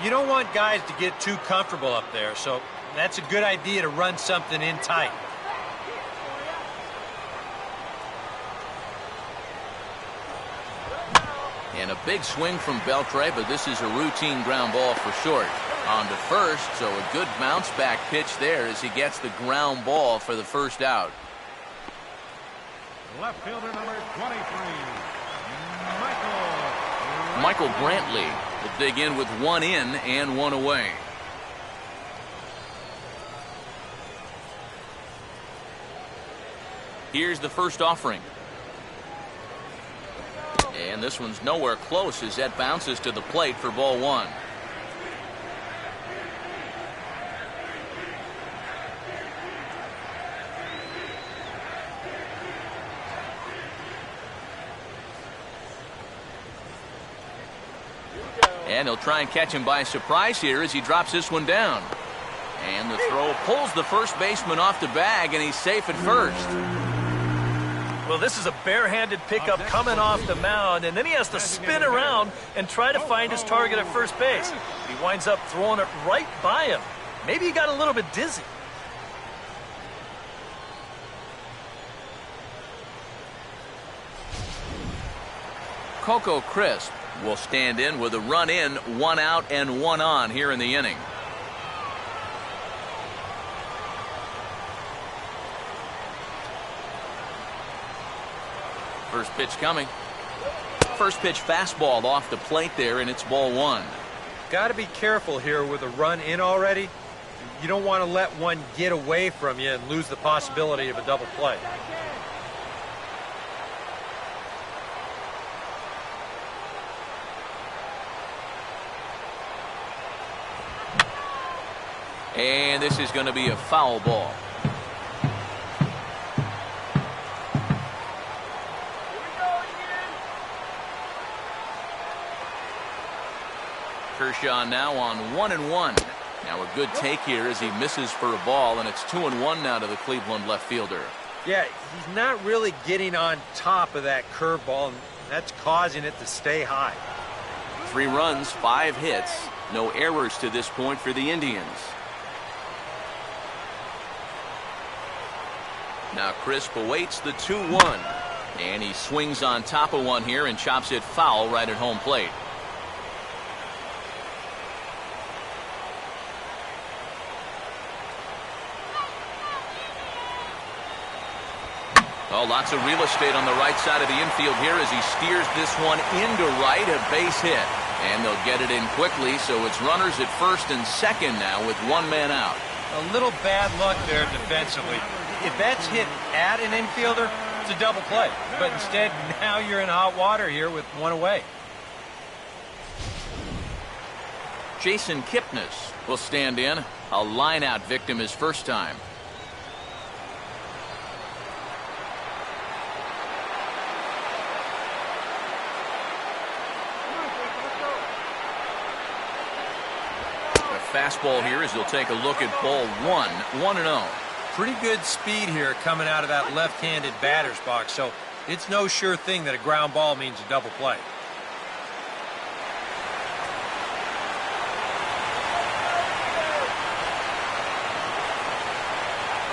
You don't want guys to get too comfortable up there, so that's a good idea to run something in tight. And a big swing from Beltre, but this is a routine ground ball for short. On to first, so a good bounce back pitch there as he gets the ground ball for the first out. Left fielder number 23, Michael Brantley will dig in with 1 in and 1 away. Here's the first offering. And this one's nowhere close as that bounces to the plate for ball one. And he'll try and catch him by surprise here as he drops this one down. And the throw pulls the first baseman off the bag, and he's safe at first. Well, this is a barehanded pickup coming off the mound, and then he has to spin around and try to find his target at first base. He winds up throwing it right by him. Maybe he got a little bit dizzy. Coco Crisp will stand in with a run in, 1 out and 1 on here in the inning. First pitch coming. First pitch fastball off the plate there, and it's ball one. Got to be careful here with a run in already. You don't want to let one get away from you and lose the possibility of a double play. And this is going to be a foul ball. Kershaw now on 1-1. Now a good take here as he misses for a ball, and it's 2-1 now to the Cleveland left fielder. Yeah, he's not really getting on top of that curveball, and that's causing it to stay high. 3 runs, 5 hits, no errors to this point for the Indians. Now Crisp awaits the 2-1, and he swings on top of one here and chops it foul right at home plate. Oh, lots of real estate on the right side of the infield here as he steers this one into right, a base hit. And they'll get it in quickly, so it's runners at first and second now with 1 man out. A little bad luck there defensively. If that's hit at an infielder, it's a double play. But instead, now you're in hot water here with 1 away. Jason Kipnis will stand in. A line-out victim his first time. Fastball here as they'll take a look at ball 1, 1-0. Pretty good speed here coming out of that left-handed batter's box, so it's no sure thing that a ground ball means a double play.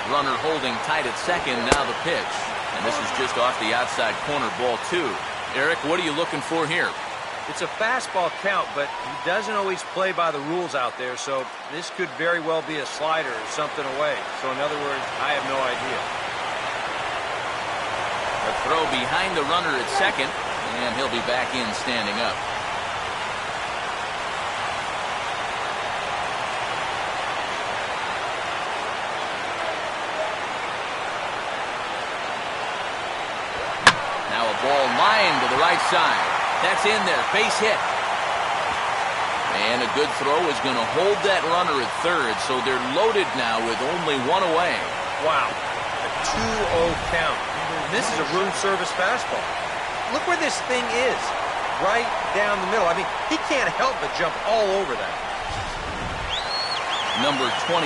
Runner holding tight at second, now the pitch. And this is just off the outside corner, ball 2. Eric, what are you looking for here? It's a fastball count, but he doesn't always play by the rules out there, so this could very well be a slider or something away. So in other words, I have no idea. A throw behind the runner at second, and he'll be back in standing up. Now a ball lined to the right side. That's in there, base hit. And a good throw is going to hold that runner at third, so they're loaded now with only 1 away. Wow, a 2-0 count. This is a room service fastball. Look where this thing is, right down the middle. I mean, he can't help but jump all over that. Number 27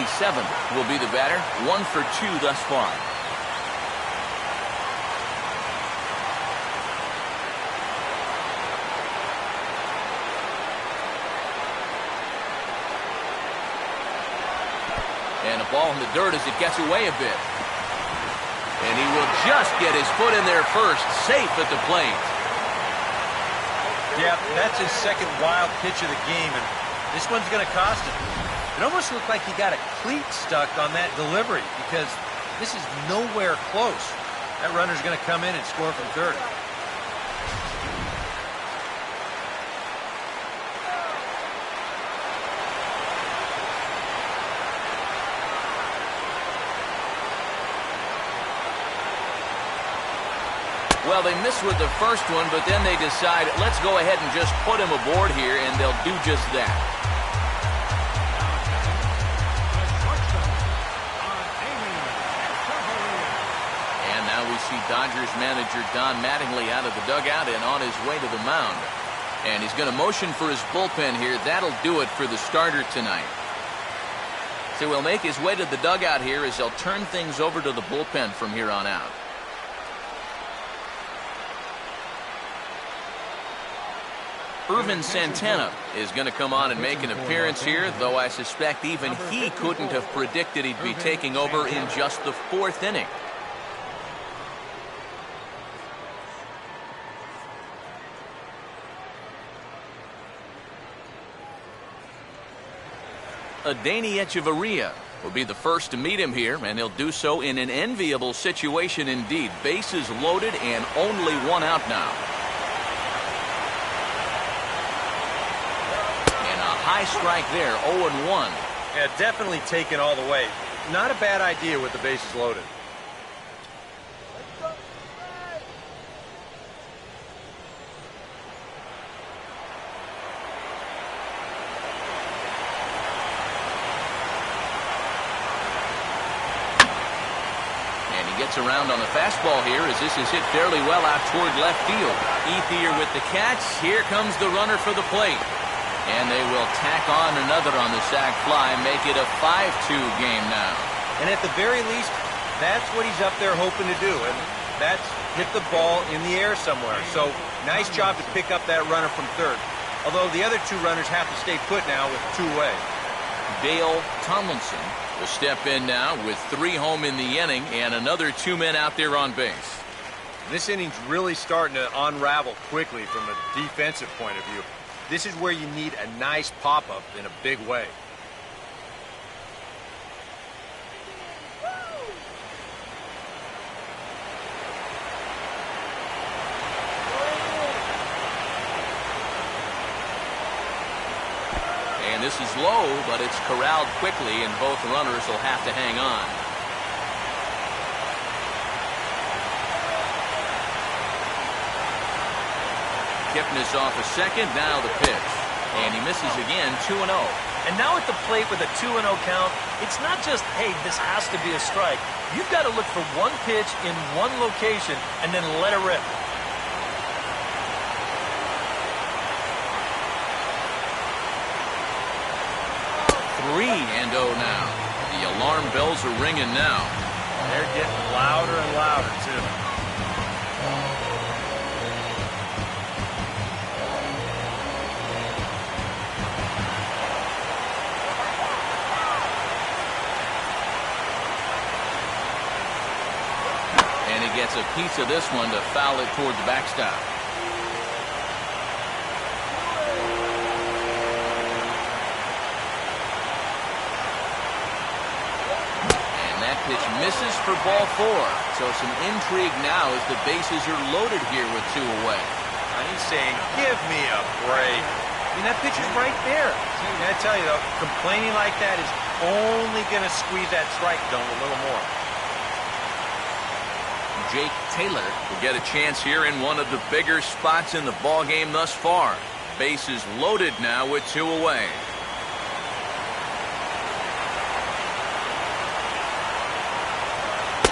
will be the batter, 1 for 2 thus far. And a ball in the dirt as it gets away a bit. And he will just get his foot in there first, safe at the plate. Yeah, that's his second wild pitch of the game, and this one's going to cost him. It almost looked like he got a cleat stuck on that delivery because this is nowhere close. That runner's going to come in and score from third. Well, they missed with the first one, but then they decide, let's go ahead and just put him aboard here, and they'll do just that. And now we see Dodgers manager Don Mattingly out of the dugout and on his way to the mound. And he's going to motion for his bullpen here. That'll do it for the starter tonight. So he'll make his way to the dugout here as they'll turn things over to the bullpen from here on out. Irvin Santana is going to come on and make an appearance here, though I suspect even he couldn't have predicted he'd be taking over in just the 4th inning. Adeiny Echeverria will be the first to meet him here, and he'll do so in an enviable situation indeed. Bases loaded and only one out now. High strike there, 0-1. Yeah, definitely taken all the way. Not a bad idea with the bases loaded. And he gets around on the fastball here as this is hit fairly well out toward left field. Ethier with the catch. Here comes the runner for the plate. And they will tack on another on the sac fly, make it a 5-2 game now. And at the very least, that's what he's up there hoping to do. And that's hit the ball in the air somewhere. So nice job to pick up that runner from third. Although the other two runners have to stay put now with 2 away. Dale Tomlinson will step in now with 3 home in the inning and another 2 men out there on base. This inning's really starting to unravel quickly from a defensive point of view. This is where you need a nice pop-up in a big way. And this is low, but it's corralled quickly, and both runners will have to hang on. Kipnis off a second, now the pitch. And he misses again, 2-0. And now at the plate with a 2-0 count, it's not just, hey, this has to be a strike. You've got to look for one pitch in one location and then let it rip. (3-0) now. The alarm bells are ringing now. They're getting louder and louder, too. Gets a piece of this one to foul it toward the backstop. And that pitch misses for ball 4. So some intrigue now as the bases are loaded here with 2 away. And he's saying, give me a break. I mean, that pitch is right there. And I tell you, though, complaining like that is only going to squeeze that strike zone a little more. Jake Taylor will get a chance here in one of the bigger spots in the ball game thus far. Bases loaded now with 2 away.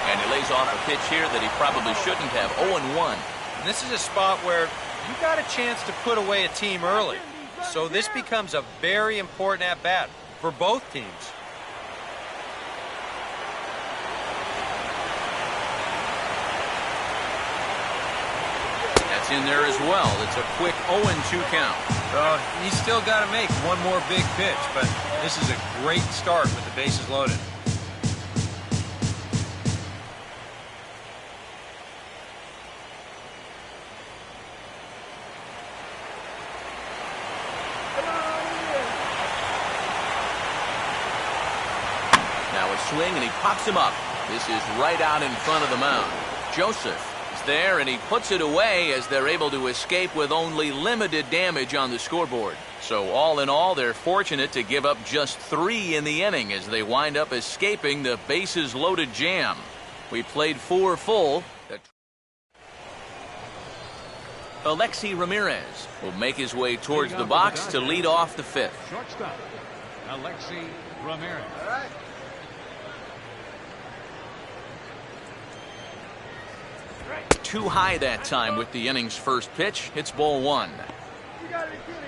And he lays off a pitch here that he probably shouldn't have. 0-1. And this is a spot where you got a chance to put away a team early. So this becomes a very important at-bat for both teams. In there as well. It's a quick 0-2 count. He's still got to make one more big pitch, but this is a great start with the bases loaded. Now a swing, and he pops him up. This is right out in front of the mound. Joseph there, and he puts it away as they're able to escape with only limited damage on the scoreboard. So all in all, they're fortunate to give up just 3 in the inning as they wind up escaping the bases loaded jam. We played 4 full. Alexi Ramirez will make his way towards the box to lead off the fifth. Shortstop, Alexi Ramirez. Too high that time with the inning's first pitch. It's ball one. You gotta be kidding me.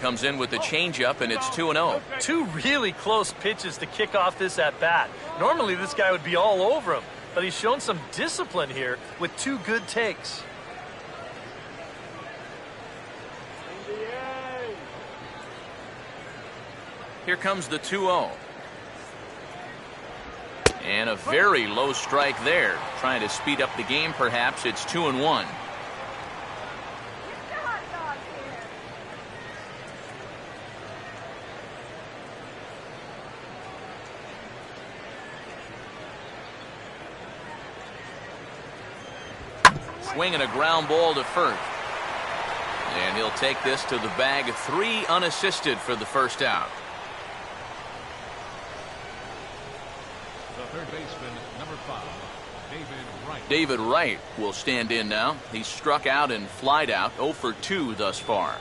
Comes in with the changeup, and it's 2-0. Two really close pitches to kick off this at-bat. Normally this guy would be all over him, but he's shown some discipline here with two good takes. Here comes the 2-0. And a very low strike there. Trying to speed up the game, perhaps. It's 2-1. Swinging a ground ball to first. And he'll take this to the bag. 3 unassisted for the first out. The third baseman, number 5, David Wright. David Wright will stand in now. He's struck out and flied out. 0 for 2 thus far.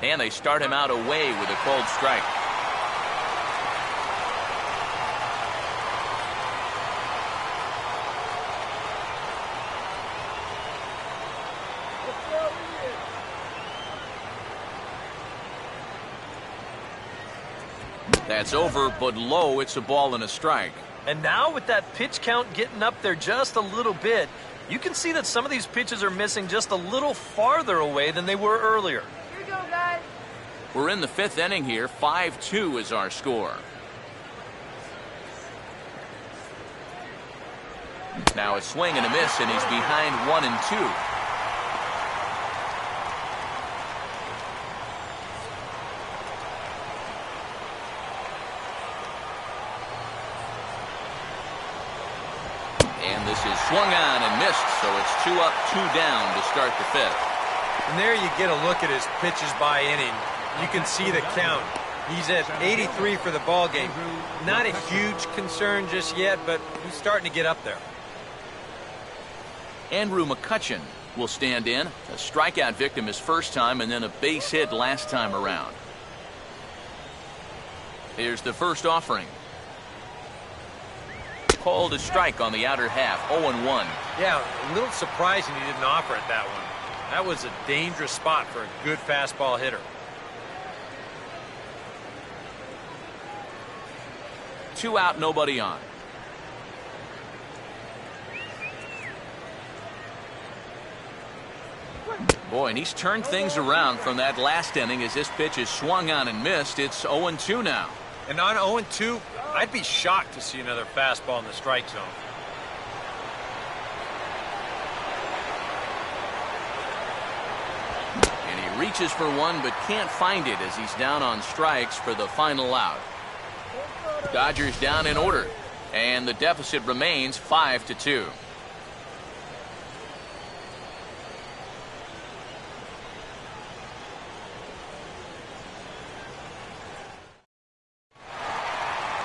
And they start him out away with a called strike. That's over, but low. It's a ball and a strike. And now with that pitch count getting up there just a little bit, you can see that some of these pitches are missing just a little farther away than they were earlier. Here you go, guys. We're in the 5th inning here. 5-2 is our score. Now a swing and a miss, and he's behind 1-2. And this is swung on and missed, so it's 2 up, 2 down to start the 5th. And there you get a look at his pitches by inning. You can see the count. He's at 83 for the ball game. Not a huge concern just yet, but he's starting to get up there. Andrew McCutchen will stand in. A strikeout victim his first time, and then a base hit last time around. Here's the first offering. Called a strike on the outer half. 0-1. Yeah, a little surprising he didn't offer it that one. That was a dangerous spot for a good fastball hitter. 2 out, nobody on. Boy, and he's turned things around from that last inning as this pitch is swung on and missed. It's 0-2 now. And on 0-2, I'd be shocked to see another fastball in the strike zone. And he reaches for one but can't find it as he's down on strikes for the final out. Dodgers down in order, and the deficit remains 5-2.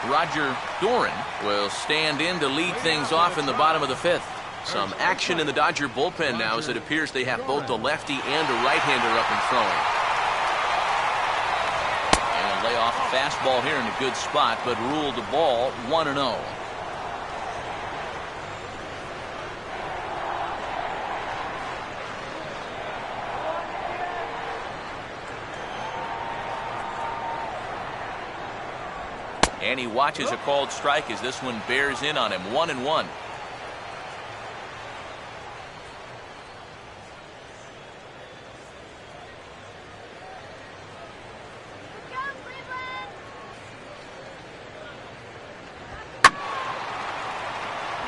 Roger Doran will stand in to lead things off in the bottom of the 5th. Some action in the Dodger bullpen now as it appears they have both the lefty and a right-hander up and throwing. And a lay off a fastball here in a good spot, but ruled the ball 1-0. And he watches a called strike as this one bears in on him. 1-1.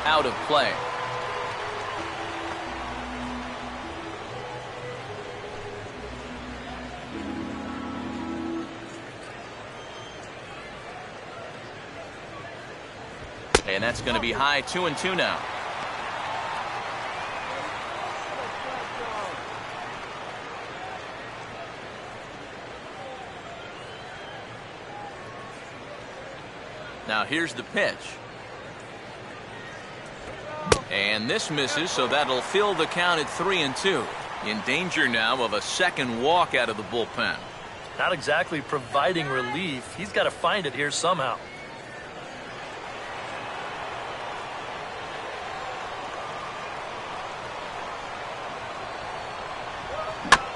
Out of play. And that's going to be high 2-2 now. Now here's the pitch. And this misses, so that'll fill the count at 3-2. In danger now of a second walk out of the bullpen. Not exactly providing relief. He's got to find it here somehow.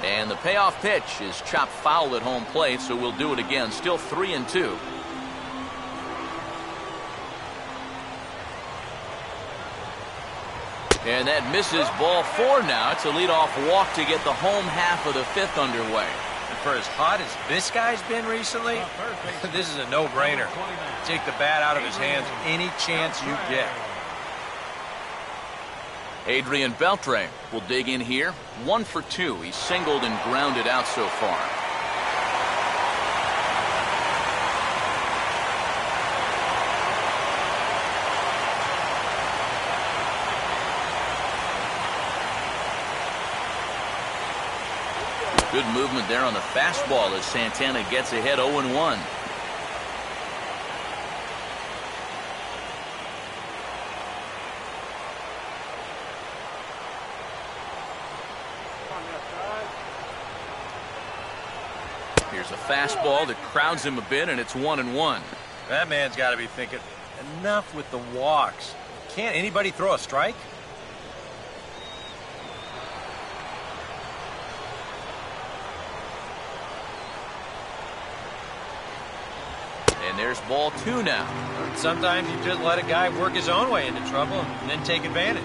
And the payoff pitch is chopped foul at home plate, so we'll do it again. Still 3-2. And that misses, ball 4 now. It's a leadoff walk to get the home half of the 5th underway. And for as hot as this guy's been recently, this is a no-brainer. Take the bat out of his hands any chance you get. Adrian Beltre will dig in here. 1 for 2. He's singled and grounded out so far. Good movement there on the fastball as Santana gets ahead 0-1. Here's a fastball that crowds him a bit, and it's 1-1. That man's got to be thinking, enough with the walks. Can't anybody throw a strike? And there's ball 2 now. Sometimes you just let a guy work his own way into trouble and then take advantage.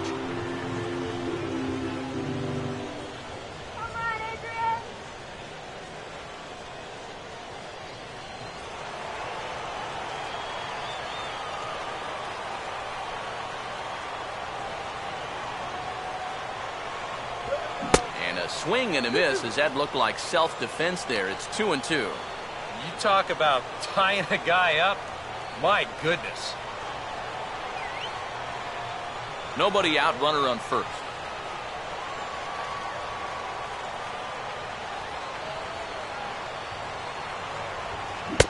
Come on, Adrian. And a swing and a miss. Does that look like self-defense there? It's 2-2. You talk about tying a guy up. My goodness. Nobody out, runner on first.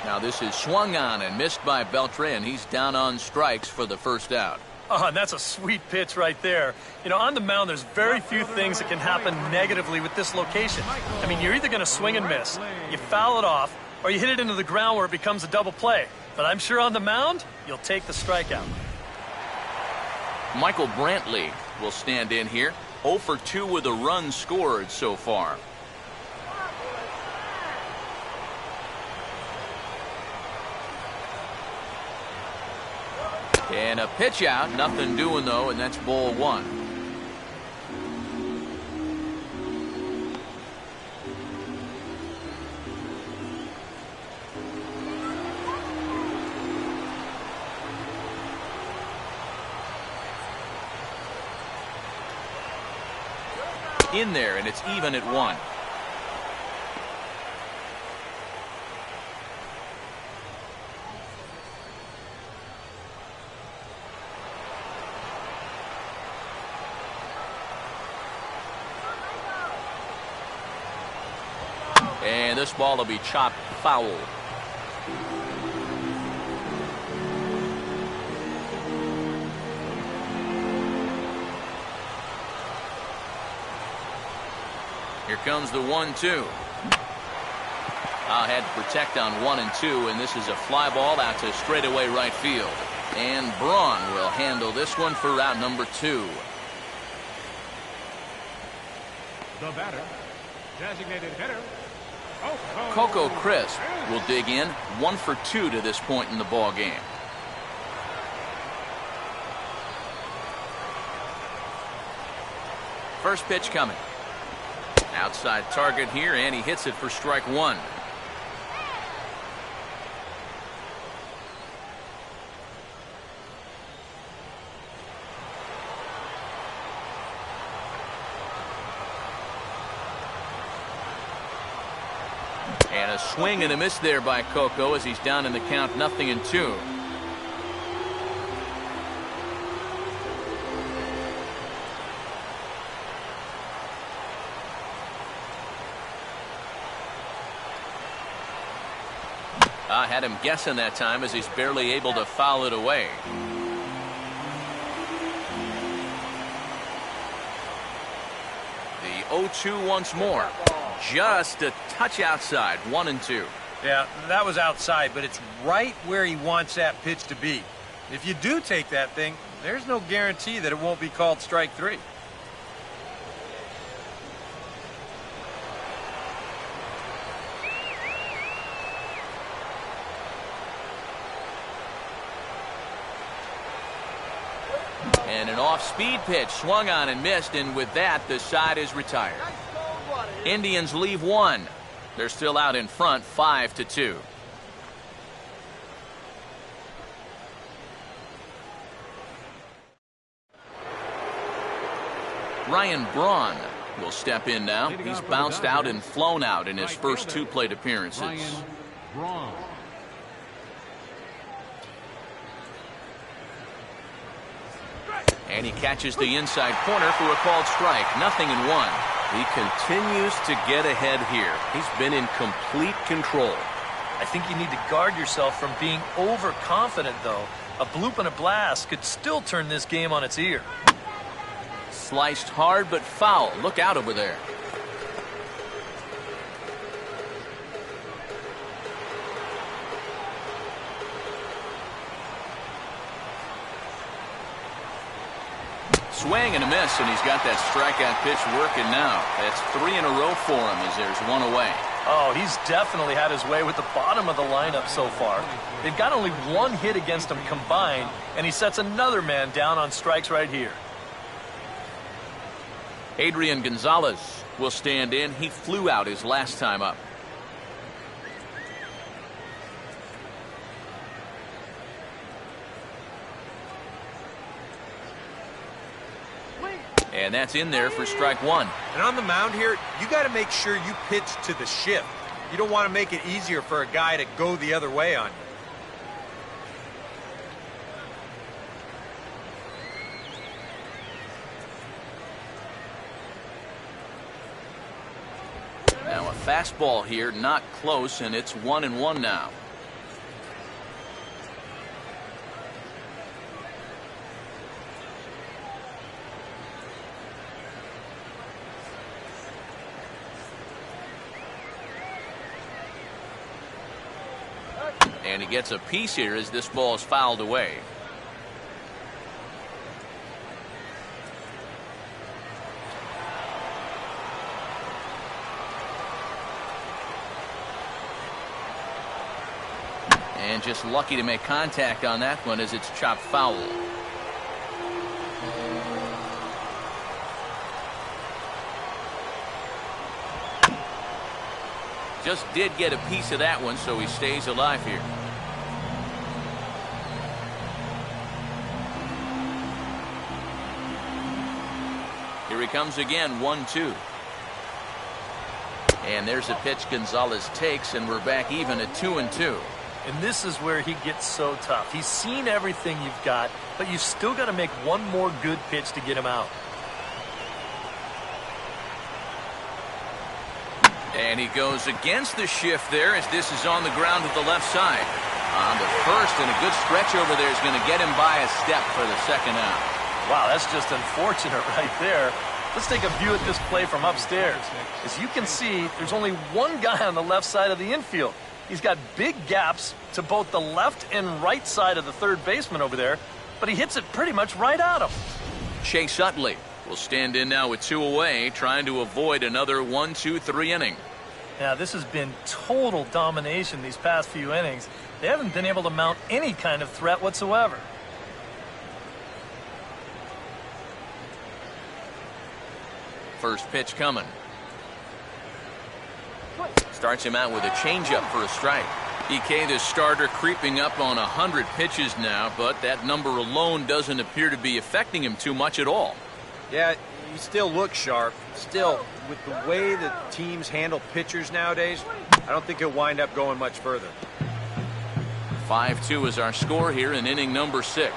Now this is swung on and missed by Beltre, and he's down on strikes for the first out. Oh, and that's a sweet pitch right there. You know, on the mound, there's very few things that can happen negatively with this location. I mean, you're either going to swing and miss, you foul it off, or you hit it into the ground where it becomes a double play. But I'm sure on the mound, you'll take the strikeout. Michael Brantley will stand in here. 0 for 2 with a run scored so far. And a pitch out, nothing doing though, and that's ball 1. In there, and it's even at 1. And this ball will be chopped foul. Here comes the 1-2. Had to protect on 1 and 2, and this is a fly ball out to straightaway right field. And Braun will handle this one for route number 2. The batter, designated hitter, Coco Crisp will dig in. 1 for 2 to this point in the ball game. First pitch coming. Outside target here, and he hits it for strike 1. And a swing and a miss there by Coco as he's down in the count 0-2. I had him guessing that time as he's barely able to foul it away. The 0-2 once more. Just a touch outside, 1-2. Yeah, that was outside, but it's right where he wants that pitch to be. If you do take that thing, there's no guarantee that it won't be called strike 3. And an off-speed pitch swung on and missed, and with that, the side is retired. Indians leave one. They're still out in front, 5-2. Ryan Braun will step in now. He's bounced out and flown out in his first 2 plate appearances. Ryan Braun. And he catches the inside corner for a called strike. 0-1. He continues to get ahead here. He's been in complete control. I think you need to guard yourself from being overconfident, though. A bloop and a blast could still turn this game on its ear. Sliced hard but foul. Look out over there. Swing and a miss, and he's got that strikeout pitch working now. That's 3 in a row for him as there's one away. Oh, he's definitely had his way with the bottom of the lineup so far. They've got only 1 hit against him combined, and he sets another man down on strikes right here. Adrian Gonzalez will stand in. He flew out his last time up. And that's in there for strike 1. And on the mound here, you got to make sure you pitch to the shift. You don't want to make it easier for a guy to go the other way on you. Now a fastball here, not close, and it's 1-1 now. And he gets a piece here as this ball is fouled away. And just lucky to make contact on that one as it's chopped foul. Just did get a piece of that one, so he stays alive here. Here he comes again, 1-2. And there's a pitch Gonzalez takes, and we're back even at 2-2. And this is where he gets so tough. He's seen everything you've got, but you've still got to make one more good pitch to get him out. And he goes against the shift there as this is on the ground to the left side. On the first, and a good stretch over there is going to get him by a step for the second out. Wow, that's just unfortunate right there. Let's take a view at this play from upstairs. As you can see, there's only one guy on the left side of the infield. He's got big gaps to both the left and right side of the third baseman over there, but he hits it pretty much right at him. Chase Utley will stand in now with 2 away, trying to avoid another 1-2-3 inning. Now, this has been total domination these past few innings. They haven't been able to mount any kind of threat whatsoever. First pitch coming. Starts him out with a changeup for a strike. EK, the starter, creeping up on 100 pitches now, but that number alone doesn't appear to be affecting him too much at all. Yeah, he still looks sharp. Still, with the way that teams handle pitchers nowadays, I don't think he'll wind up going much further. 5-2 is our score here in inning number 6.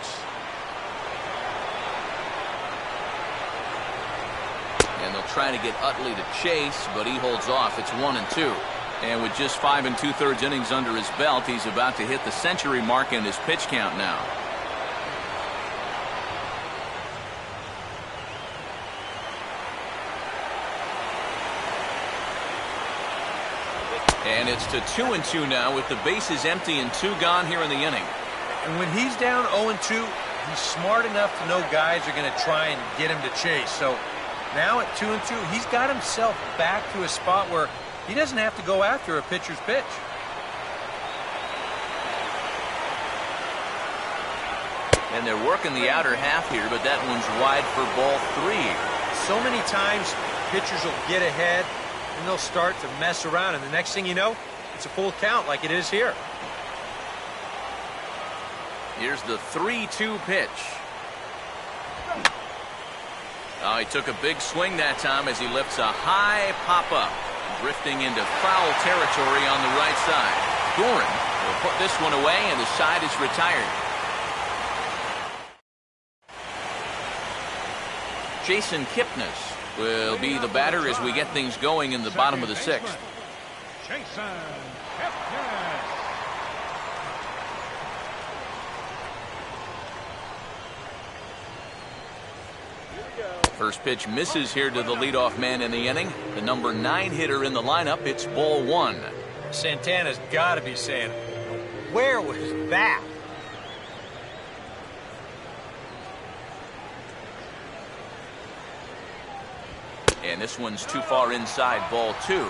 And they'll try to get Utley to chase, but he holds off. It's 1-2. And with just 5 2/3 innings under his belt, he's about to hit the century mark in his pitch count now. And it's to 2-2 now with the bases empty and 2 gone here in the inning. And when he's down 0-2, he's smart enough to know guys are going to try and get him to chase. So now at 2-2, he's got himself back to a spot where he doesn't have to go after a pitcher's pitch. And they're working the outer half here, but that one's wide for ball 3. So many times pitchers will get ahead and they'll start to mess around, and the next thing you know, it's a full count like it is here. Here's the 3-2 pitch. Oh, he took a big swing that time as he lifts a high pop-up, drifting into foul territory on the right side. Gorin will put this one away, and the side is retired. Jason Kipnis will be the batter as we get things going in the bottom of the 6th. Jason Kipnis. First pitch misses here to the leadoff man in the inning. The number 9 hitter in the lineup. It's ball 1. Santana's got to be saying, where was that? And this one's too far inside, ball 2.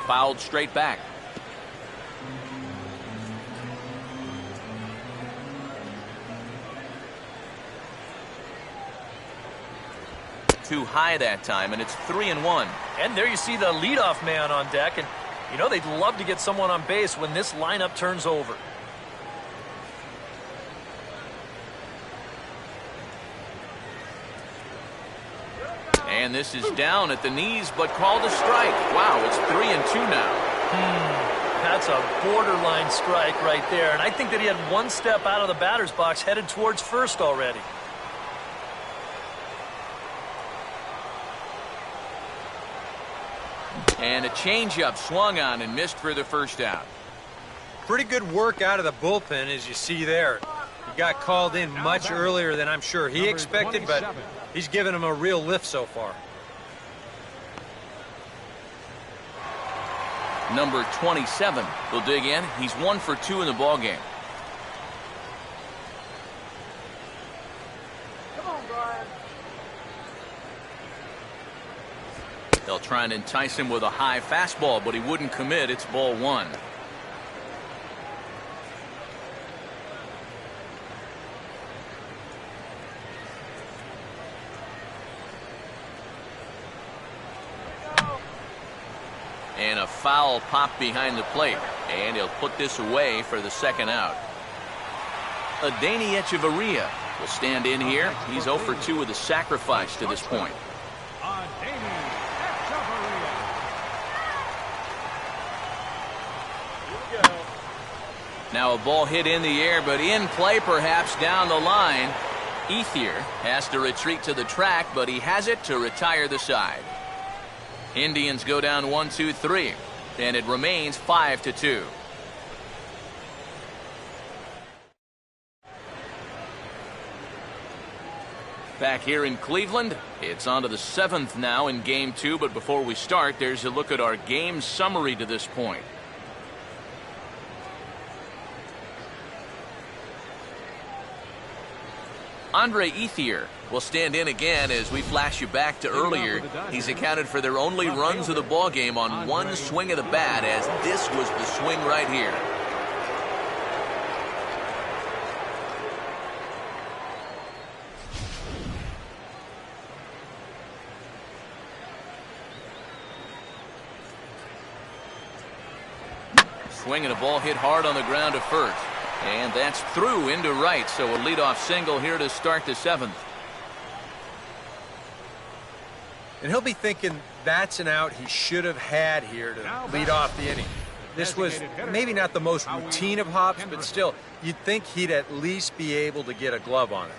Fouled straight back. Too high that time, and it's 3-1. And there you see the leadoff man on deck, and you know they'd love to get someone on base when this lineup turns over. And this is down at the knees, but called a strike. Wow, it's 3-2 now. That's a borderline strike right there, and I think that he had one step out of the batter's box headed towards first already. And a changeup swung on and missed for the first out. Pretty good work out of the bullpen, as you see there. He got called in much earlier than I'm sure he expected, but he's given him a real lift so far. Number 27 will dig in. He's 1 for 2 in the ballgame. They'll try and entice him with a high fastball, but he wouldn't commit. It's ball 1. And a foul pop behind the plate. And he'll put this away for the second out. Adeiny Echeverria will stand in here. He's 0 for 2 with a sacrifice to this point. Now a ball hit in the air, but in play perhaps down the line. Ethier has to retreat to the track, but he has it to retire the side. Indians go down 1-2-3, and it remains 5-2. Back here in Cleveland, it's on to the 7th now in Game 2, but before we start, there's a look at our game summary to this point. Andre Ethier will stand in again as we flash you back to earlier. He's accounted for their only runs of the ballgame on one swing of the bat, as this was the swing right here. Swinging a ball hit hard on the ground to first. And that's through into right, so a leadoff single here to start the 7th. And he'll be thinking That's an out he should have had here to lead off the inning. This was maybe not the most routine of hops, but still, you'd think he'd at least be able to get a glove on it.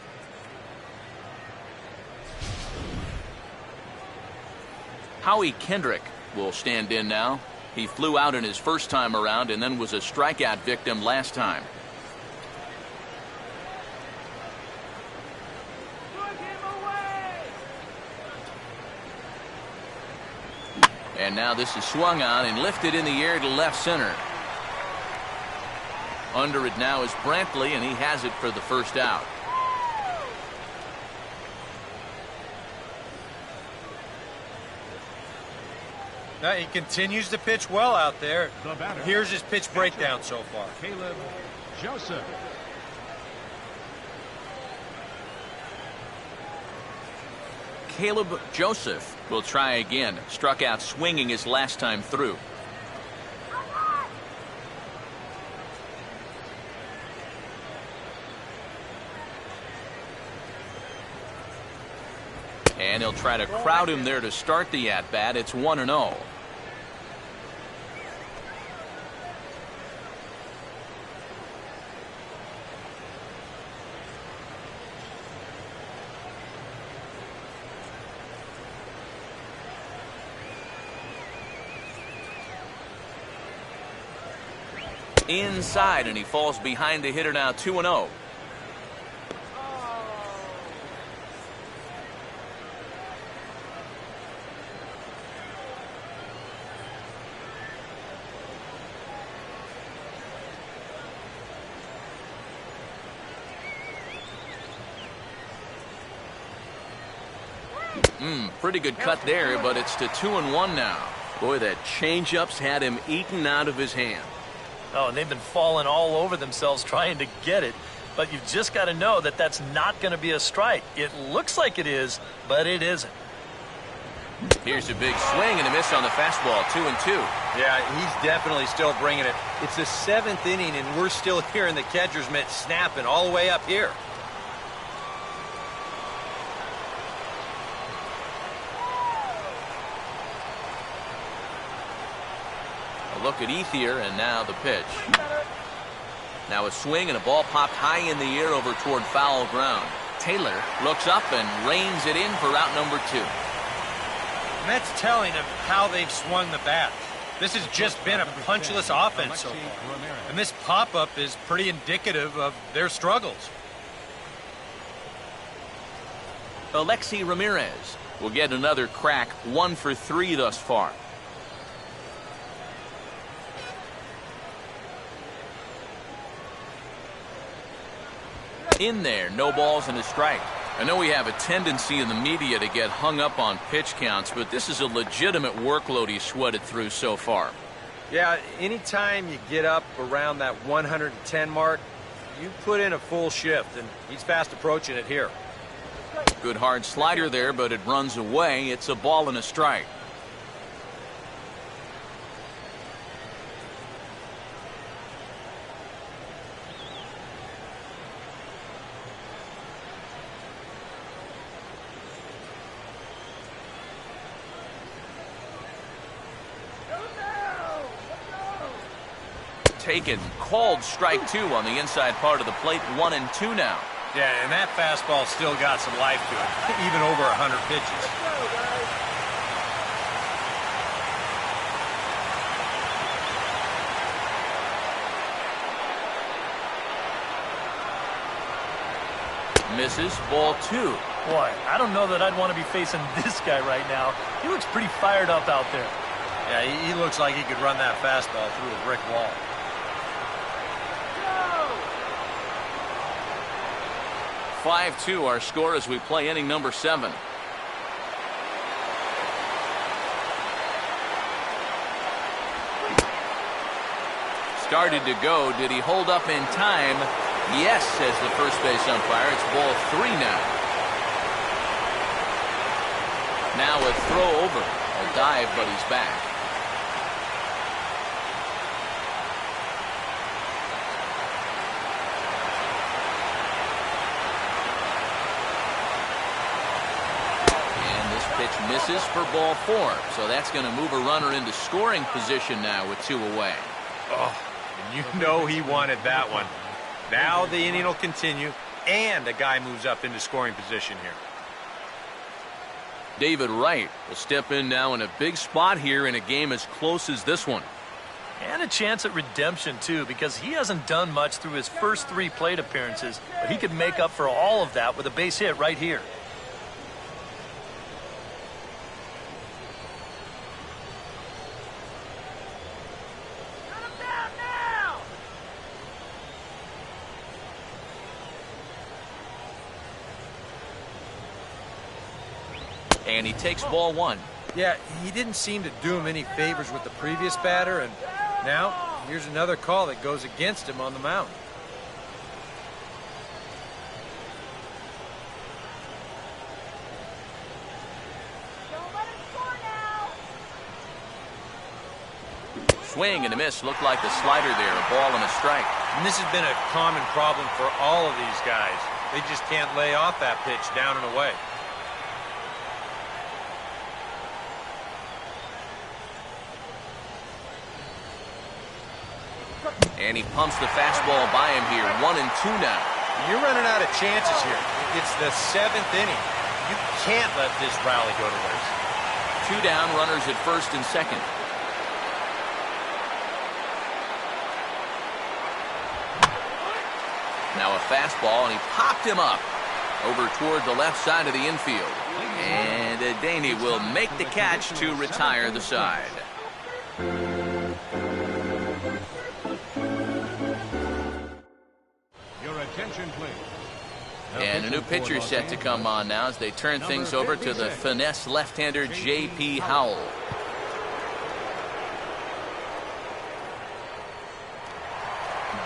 Howie Kendrick will stand in now. He flew out in his first time around and then was a strikeout victim last time. And now this is swung on and lifted in the air to left center. Under it now is Brantley, and he has it for the first out. Now, he continues to pitch well out there. Here's his pitch breakdown so far. Caleb Joseph. Caleb Joseph will try again. Struck out swinging his last time through. And he'll try to crowd him there to start the at-bat. It's 1-0. Inside, and he falls behind the hitter now. 2-0. Pretty good cut there, but it's to 2-1 now. Boy, that changeup's had him eaten out of his hand. Oh, and they've been falling all over themselves trying to get it. But you've just got to know that that's not going to be a strike. It looks like it is, but it isn't. Here's a big swing and a miss on the fastball. 2-2. Yeah, he's definitely still bringing it. It's the 7th inning, and we're still hearing the catcher's mitt snapping all the way up here. A look at Ethier, and now the pitch. Now a swing, and a ball popped high in the air over toward foul ground. Taylor looks up and reins it in for out number 2. And that's telling of how they've swung the bat. This has just been a punchless offense so far. And this pop-up is pretty indicative of their struggles. Alexi Ramirez will get another crack. 1 for 3 thus far. In there, no balls and a strike. I know we have a tendency in the media to get hung up on pitch counts, but this is a legitimate workload he's sweated through so far. Yeah, anytime you get up around that 110 mark, you put in a full shift, and he's fast approaching it here. Good hard slider there, but it runs away. It's a ball and a strike. Taken, called strike 2 on the inside part of the plate. 1-2 now. Yeah, and that fastball still got some life to it, even over 100 pitches. Misses, ball 2. Boy, I don't know that I'd want to be facing this guy right now. He looks pretty fired up out there. Yeah, he looks like he could run that fastball through a brick wall. 5-2 our score as we play inning number 7. Started to go. Did he hold up in time? Yes, says the first base umpire. It's ball 3 now. Now a throw over. A dive, but he's back. pitch misses for ball 4. So that's going to move a runner into scoring position now with 2 away. Oh, and you know he wanted that one. Now the inning will continue, and a guy moves up into scoring position here. David Wright will step in now in a big spot here in a game as close as this one. And a chance at redemption, too, because he hasn't done much through his first 3 plate appearances, but he could make up for all of that with a base hit right here. And he takes ball 1. Yeah, he didn't seem to do him any favors with the previous batter, and now here's another call that goes against him on the mound. Swing and a miss. Looked like the slider there. A ball and a strike. And this has been a common problem for all of these guys. They just can't lay off that pitch down and away. And he pumps the fastball by him here. 1 and 2 now. You're running out of chances here. It's the 7th inning. You can't let this rally go to waste. 2 down, runners at first and second. Now a fastball, and he popped him up over toward the left side of the infield. And Daney will make the catch to retire the side. Attention, please. And a new pitcher set to come on now as they turn things over to the finesse left-hander J.P. Howell.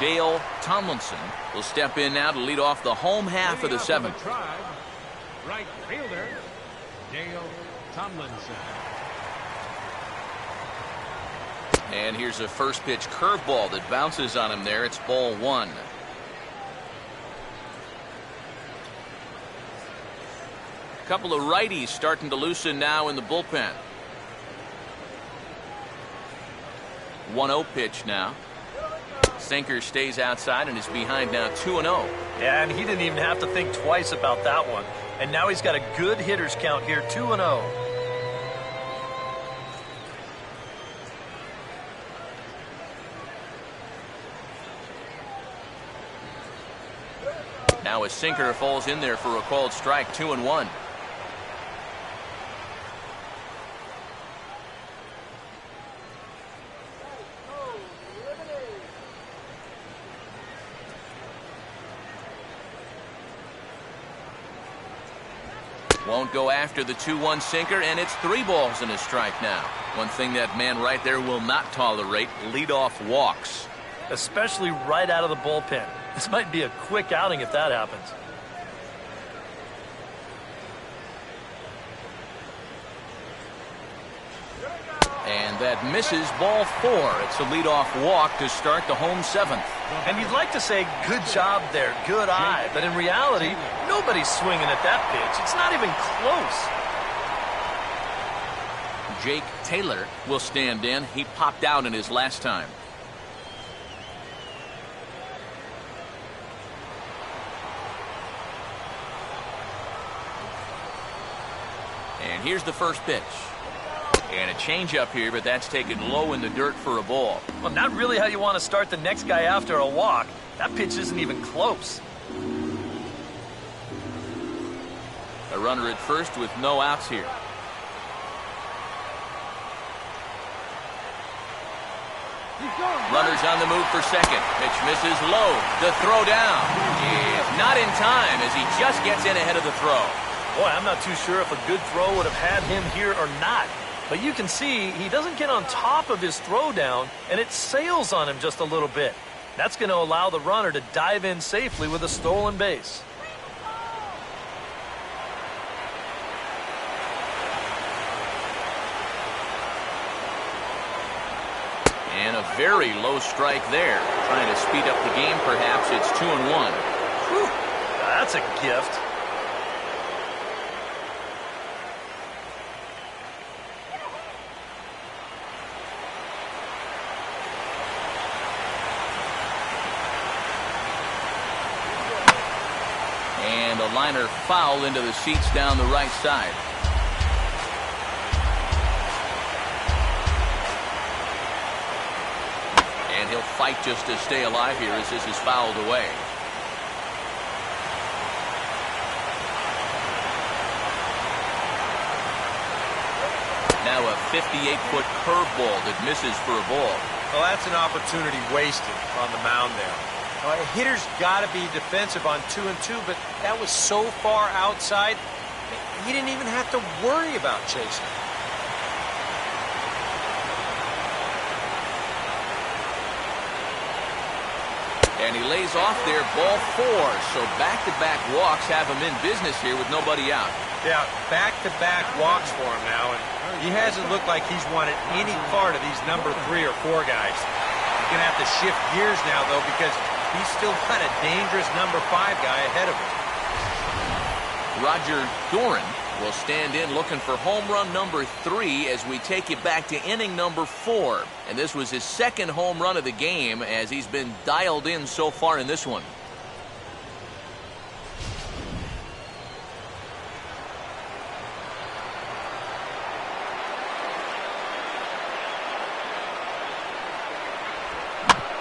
Dale Tomlinson will step in now to lead off the home half of the 7th. Right fielder, Dale Tomlinson. And here's a first pitch curveball that bounces on him there. It's ball 1. A couple of righties starting to loosen now in the bullpen. 1-0 pitch now. Sinker stays outside and is behind now 2-0. Yeah, and he didn't even have to think twice about that one. And now he's got a good hitter's count here, 2-0. Now a sinker falls in there for a called strike, 2-1. Won't go after the 2-1 sinker, and it's 3 balls and a strike now. One thing that man right there will not tolerate, leadoff walks. Especially right out of the bullpen. This might be a quick outing if that happens. And that misses, ball 4. It's a leadoff walk to start the home 7th. And you'd like to say, good job there, good eye. But in reality, nobody's swinging at that pitch. It's not even close. Jake Taylor will stand in. He popped out in his last time. And here's the first pitch. And a changeup here, but that's taken low in the dirt for a ball. Well, not really how you want to start the next guy after a walk. That pitch isn't even close. A runner at first with no outs here. Runners on the move for second. Pitch misses low. The throw down is not in time as he just gets in ahead of the throw. Boy, I'm not too sure if a good throw would have had him here or not. But you can see he doesn't get on top of his throw down, and it sails on him just a little bit. That's going to allow the runner to dive in safely with a stolen base. And a very low strike there. Trying to speed up the game, perhaps. It's 2-1. Whew, that's a gift. the liner foul into the seats down the right side. And he'll fight just to stay alive here as this is fouled away. Now a 58-foot curveball that misses for a ball. Well, that's an opportunity wasted on the mound there. A hitter's got to be defensive on 2 and 2, but that was so far outside, he didn't even have to worry about chasing. And he lays off there, ball 4. So back-to-back walks have him in business here with nobody out. Yeah, back-to-back walks for him now, and he hasn't looked like he's wanted any part of these number 3 or 4 guys. He's going to have to shift gears now, though, because he's still got a dangerous number 5 guy ahead of him. Roger Doran will stand in looking for home run number 3 as we take it back to inning number 4. And this was his second home run of the game as he's been dialed in so far in this one.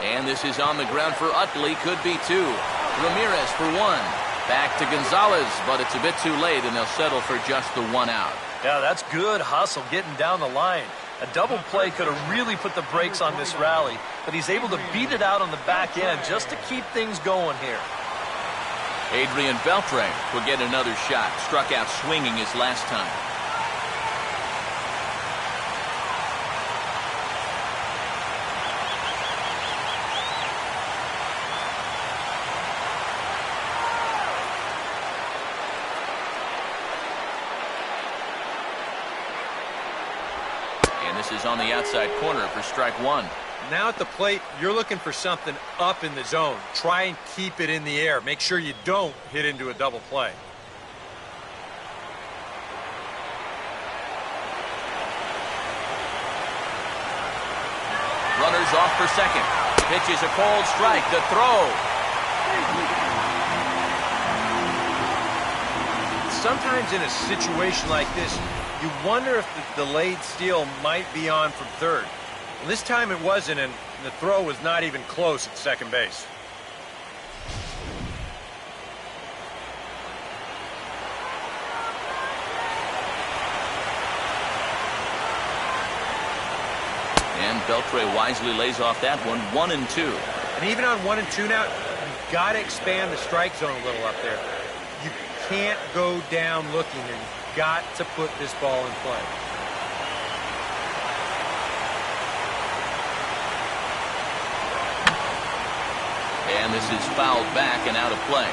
And this is on the ground for Utley. Could be 2. Ramirez for 1. Back to Gonzalez, but it's a bit too late, and they'll settle for just the 1 out. Yeah, that's good hustle getting down the line. A double play could have really put the brakes on this rally, but he's able to beat it out on the back end just to keep things going here. Adrian Beltre will get another shot. Struck out swinging his last time. This is on the outside corner for strike 1. Now at the plate, you're looking for something up in the zone. Try and keep it in the air. Make sure you don't hit into a double play. Runners off for second. Pitch is a cold strike. The throw. Sometimes in a situation like this, you wonder if the delayed steal might be on from third. Well, this time it wasn't, and the throw was not even close at second base. And Beltre wisely lays off that one. 1 and 2. And even on 1 and 2 now, you've got to expand the strike zone a little up there. You can't go down looking, and you've got to put this ball in play. And this is fouled back and out of play.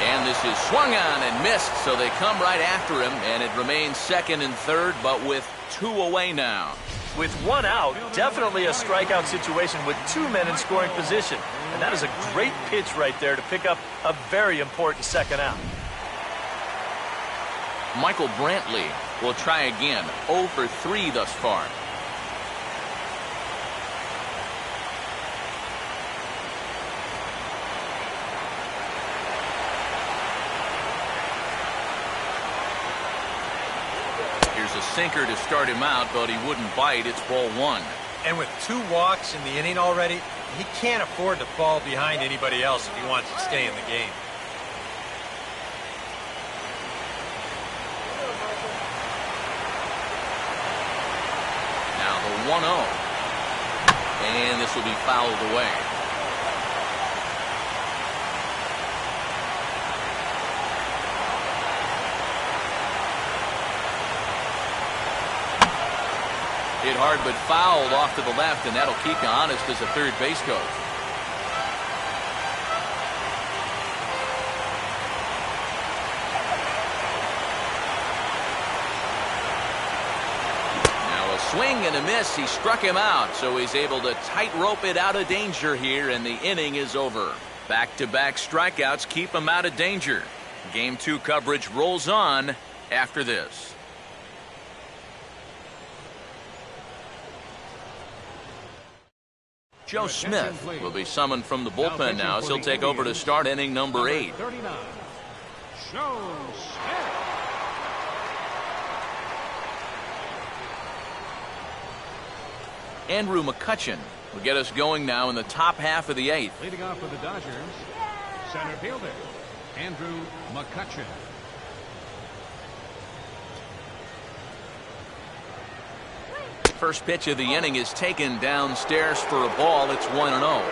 And this is swung on and missed, so they come right after him, and it remains second and third, but with 2 away now. With 1 out, definitely a strikeout situation with 2 men in scoring position. And that is a great pitch right there to pick up a very important second out. Michael Brantley will try again. 0 for 3 thus far. Here's a sinker to start him out, but he wouldn't bite. It's ball 1. And with 2 walks in the inning already, he can't afford to fall behind anybody else if he wants to stay in the game. Now the 1-0. And this will be fouled away. Hit hard but fouled off to the left, and that'll keep you honest as a third base coach. Now a swing and a miss. He struck him out, so he's able to tightrope it out of danger here, and the inning is over. Back-to-back strikeouts keep him out of danger. Game 2 coverage rolls on after this. Joe Smith will be summoned from the bullpen now as he'll take over to start inning number 8. 39, Joe Smith. Andrew McCutchen will get us going now in the top half of the 8th. Leading off for the Dodgers, center fielder, Andrew McCutchen. First pitch of the inning is taken downstairs for a ball. It's 1-0.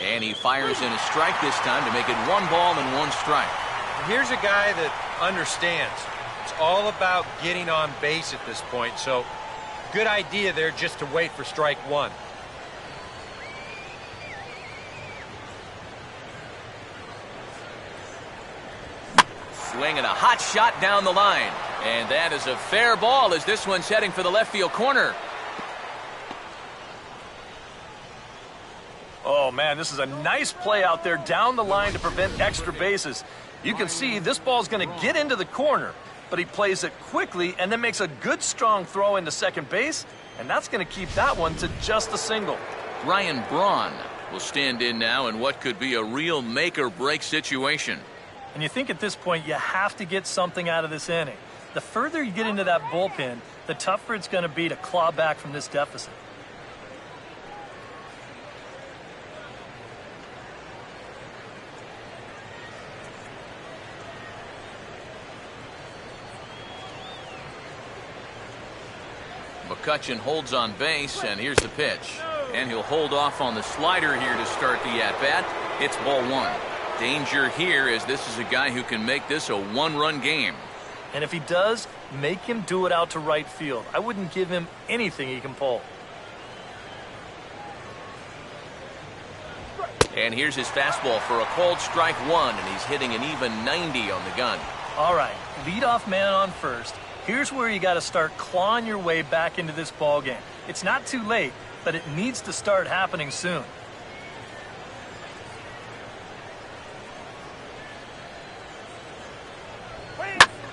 And he fires in a strike this time to make it 1 ball and 1 strike. Here's a guy that understands. It's all about getting on base at this point, so good idea there just to wait for strike 1. Swinging a hot shot down the line. And that is a fair ball as this one's heading for the left field corner. Oh, man, this is a nice play out there down the line to prevent extra bases. You can see this ball's going to get into the corner, but he plays it quickly and then makes a good, strong throw into second base, and that's going to keep that one to just a single. Ryan Braun will stand in now in what could be a real make-or-break situation. And you think at this point you have to get something out of this inning. The further you get into that bullpen, the tougher it's going to be to claw back from this deficit. McCutchen holds on base, and here's the pitch. And he'll hold off on the slider here to start the at-bat. It's ball 1. Danger here as this is a guy who can make this a 1-run game. And if he does, make him do it out to right field. I wouldn't give him anything he can pull. And here's his fastball for a called strike 1, and he's hitting an even 90 on the gun. All right, leadoff man on first. Here's where you got to start clawing your way back into this ball game. It's not too late, but it needs to start happening soon.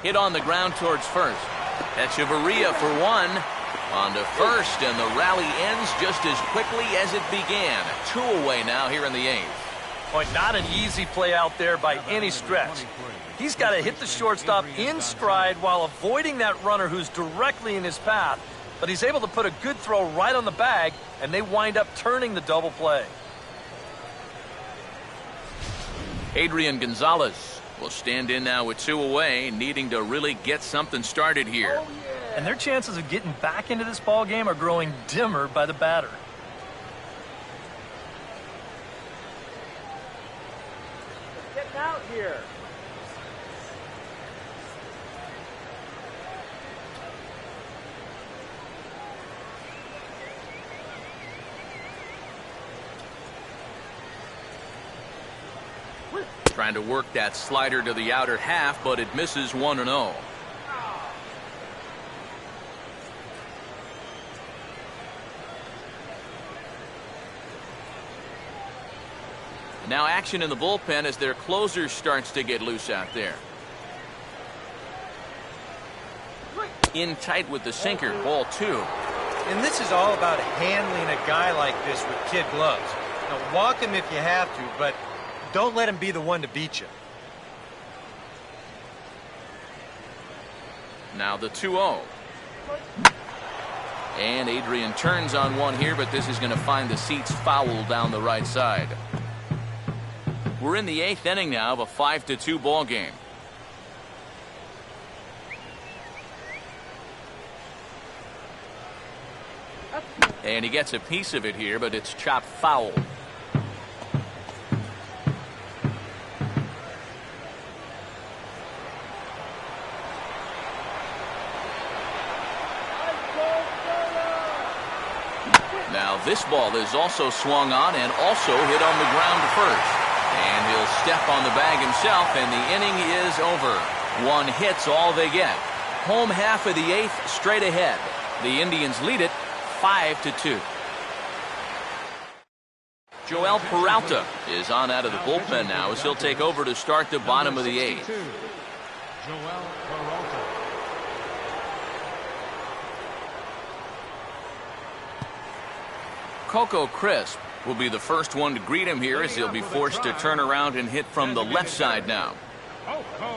Hit on the ground towards first. Echeverria for 1. On to first, and the rally ends just as quickly as it began. 2 away now here in the 8th. Boy, not an easy play out there by any stretch. He's got to hit the shortstop in stride while avoiding that runner who's directly in his path. But he's able to put a good throw right on the bag, and they wind up turning the double play. Adrian Gonzalez will stand in now with 2 away, needing to really get something started here. And their chances of getting back into this ball game are growing dimmer by the batter. Getting out here. Trying to work that slider to the outer half, but it misses 1-0. Now action in the bullpen as their closer starts to get loose out there. In tight with the sinker, ball 2. And this is all about handling a guy like this with kid gloves. Now, walk him if you have to, but don't let him be the one to beat you. Now the 2-0. And Adrian turns on one here, but this is going to find the seats foul down the right side. We're in the 8th inning now of a 5-2 ball game. And he gets a piece of it here, but it's chopped foul. Now this ball is also swung on and also hit on the ground to first. And he'll step on the bag himself, and the inning is over. 1 hit's all they get. Home half of the 8th straight ahead. The Indians lead it 5-2. Joel Peralta is on out of the bullpen now as he'll take over to start the bottom of the 8th. Joel Peralta. Coco Crisp will be the first one to greet him here as he'll be forced to turn around and hit from the left side now. Coco.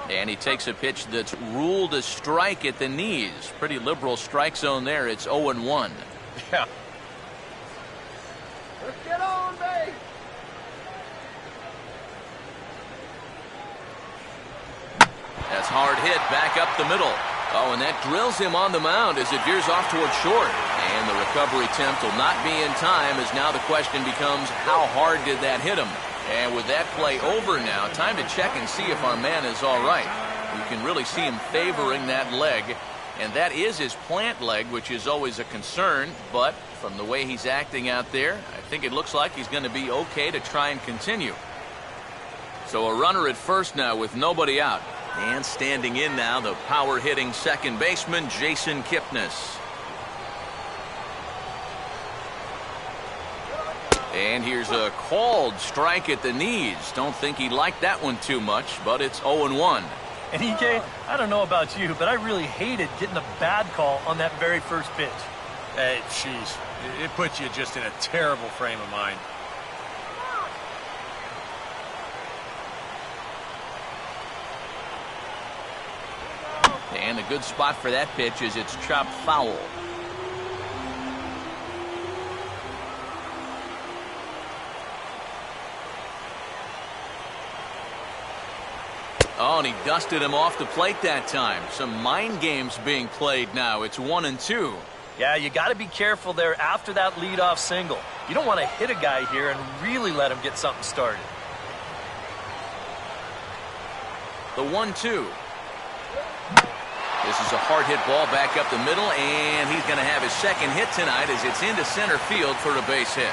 And he takes a pitch that's ruled a strike at the knees. Pretty liberal strike zone there. It's 0-1. Yeah. Let's get on base. That's hard hit back up the middle. Oh, and that drills him on the mound as it veers off towards short. And the recovery attempt will not be in time, as now the question becomes, how hard did that hit him? And with that play over now, time to check and see if our man is all right. You can really see him favoring that leg, and that is his plant leg, which is always a concern. But from the way he's acting out there, I think it looks like he's going to be okay to try and continue. So a runner at first now with nobody out. And standing in now, the power-hitting second baseman, Jason Kipnis. And here's a called strike at the knees. Don't think he liked that one too much, but it's 0-1. And EK, I don't know about you, but I really hated getting a bad call on that very first pitch. Hey, jeez. It puts you just in a terrible frame of mind. And a good spot for that pitch is it's chopped foul. Oh, and he dusted him off the plate that time. Some mind games being played now. It's 1-2. Yeah, you got to be careful there after that leadoff single. You don't want to hit a guy here and really let him get something started. The 1-2. This is a hard hit ball back up the middle, and he's going to have his second hit tonight as it's into center field for a base hit.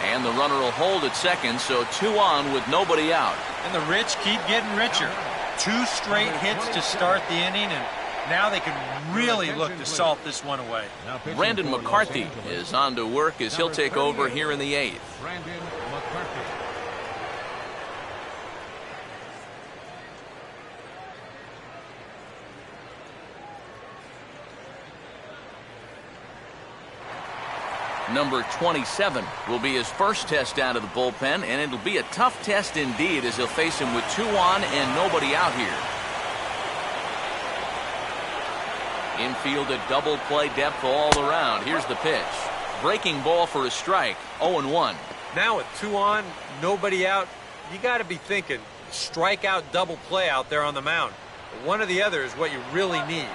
And the runner will hold at second, so 2 on with nobody out. And the rich keep getting richer. 2 straight hits to start the inning, and now they can really look to salt this one away. Brandon McCarthy is on to work as he'll take over here in the 8th. Brandon McCarthy. Number 27 will be his first test out of the bullpen, and it'll be a tough test indeed as he'll face him with 2 on and nobody out here. Infield at double play depth all around. Here's the pitch. Breaking ball for a strike. 0-1. Now with 2 on, nobody out, you got to be thinking strikeout double play out there on the mound. One or the other is what you really need.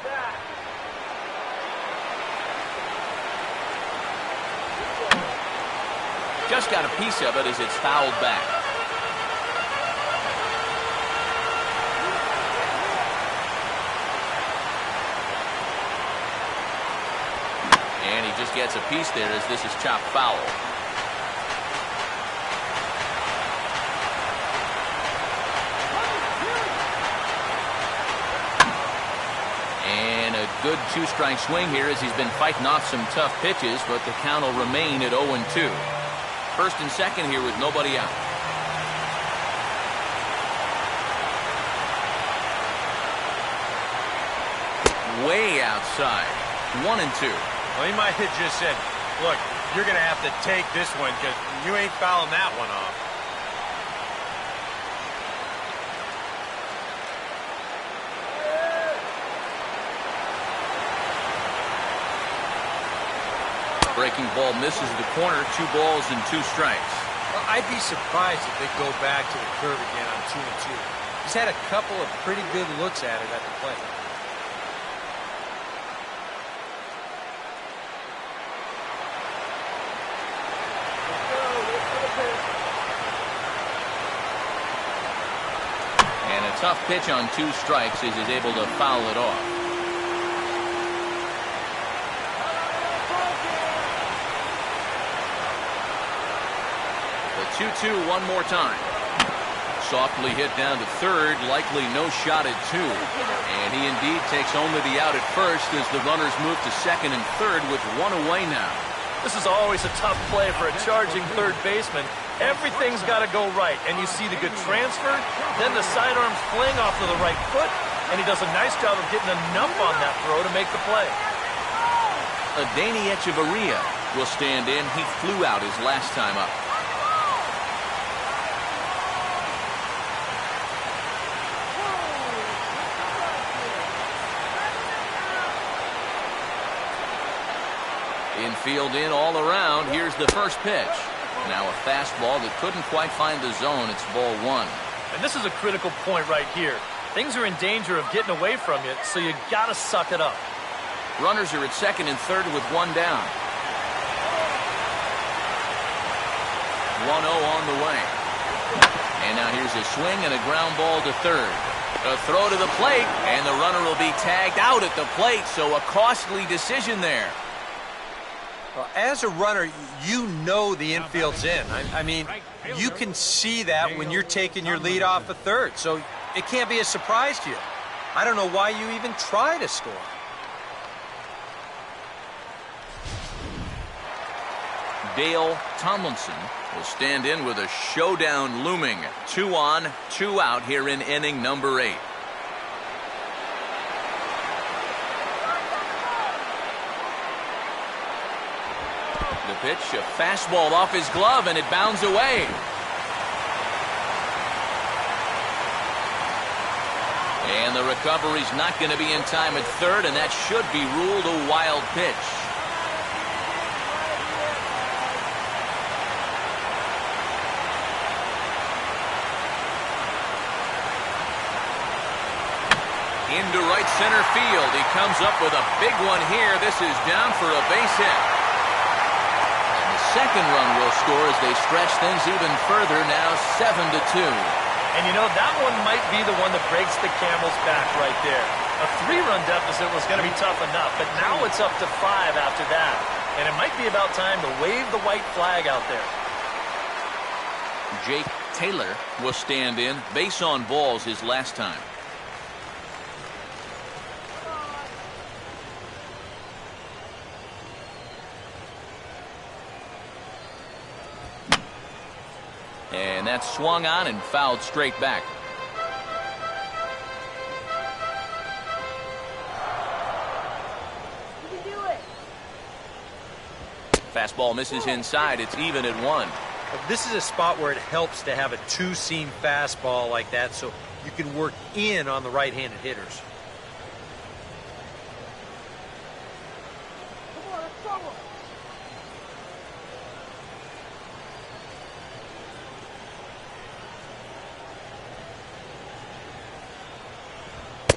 Just got a piece of it as it's fouled back. And he just gets a piece there as this is chopped foul. And a good 2-strike swing here as he's been fighting off some tough pitches, but the count will remain at 0-2. First and second here with nobody out. Way outside. 1-2. Well, he might have just said, look, you're going to have to take this one because you ain't fouling that one off. Breaking ball misses the corner. 2 balls and 2 strikes. Well, I'd be surprised if they go back to the curve again on 2-2. He's had a couple of pretty good looks at it at the plate. And a tough pitch on 2 strikes as he's able to foul it off. The 2-2 one more time. Softly hit down to third, likely no shot at two. And he indeed takes only the out at first as the runners move to second and third with one away now. This is always a tough play for a charging third baseman. Everything's got to go right, and you see the good transfer, then the sidearms fling off to the right foot, and he does a nice job of getting enough on that throw to make the play. Adeiny Echeverria will stand in. He flew out his last time up. Infield in all around. Here's the first pitch. Now a fastball that couldn't quite find the zone. It's ball one. And this is a critical point right here. Things are in danger of getting away from you, so you got to suck it up. Runners are at second and third with one down. 1-0 on the way. And now here's a swing and a ground ball to third. A throw to the plate, and the runner will be tagged out at the plate, so a costly decision there. Well, as a runner, you know the infield's in. I mean, you can see that when you're taking your lead off a third, so it can't be a surprise to you. I don't know why you even try to score. Dale Tomlinson will stand in with a showdown looming. 2 on, 2 out here in inning number 8. The pitch, a fastball off his glove, and it bounds away. And the recovery's not going to be in time at third, and that should be ruled a wild pitch. Into right center field. He comes up with a big one here. This is down for a base hit. Second run will score as they stretch things even further, now 7-2. And you know, that one might be the one that breaks the camel's back right there. A 3-run deficit was going to be tough enough, but now it's up to 5 after that. And it might be about time to wave the white flag out there. Jake Taylor will stand in. Base on balls his last time. And that's swung on and fouled straight back. You can do it. Fastball misses inside. It's even at 1. This is a spot where it helps to have a two-seam fastball like that so you can work in on the right-handed hitters. Come on, let's trouble.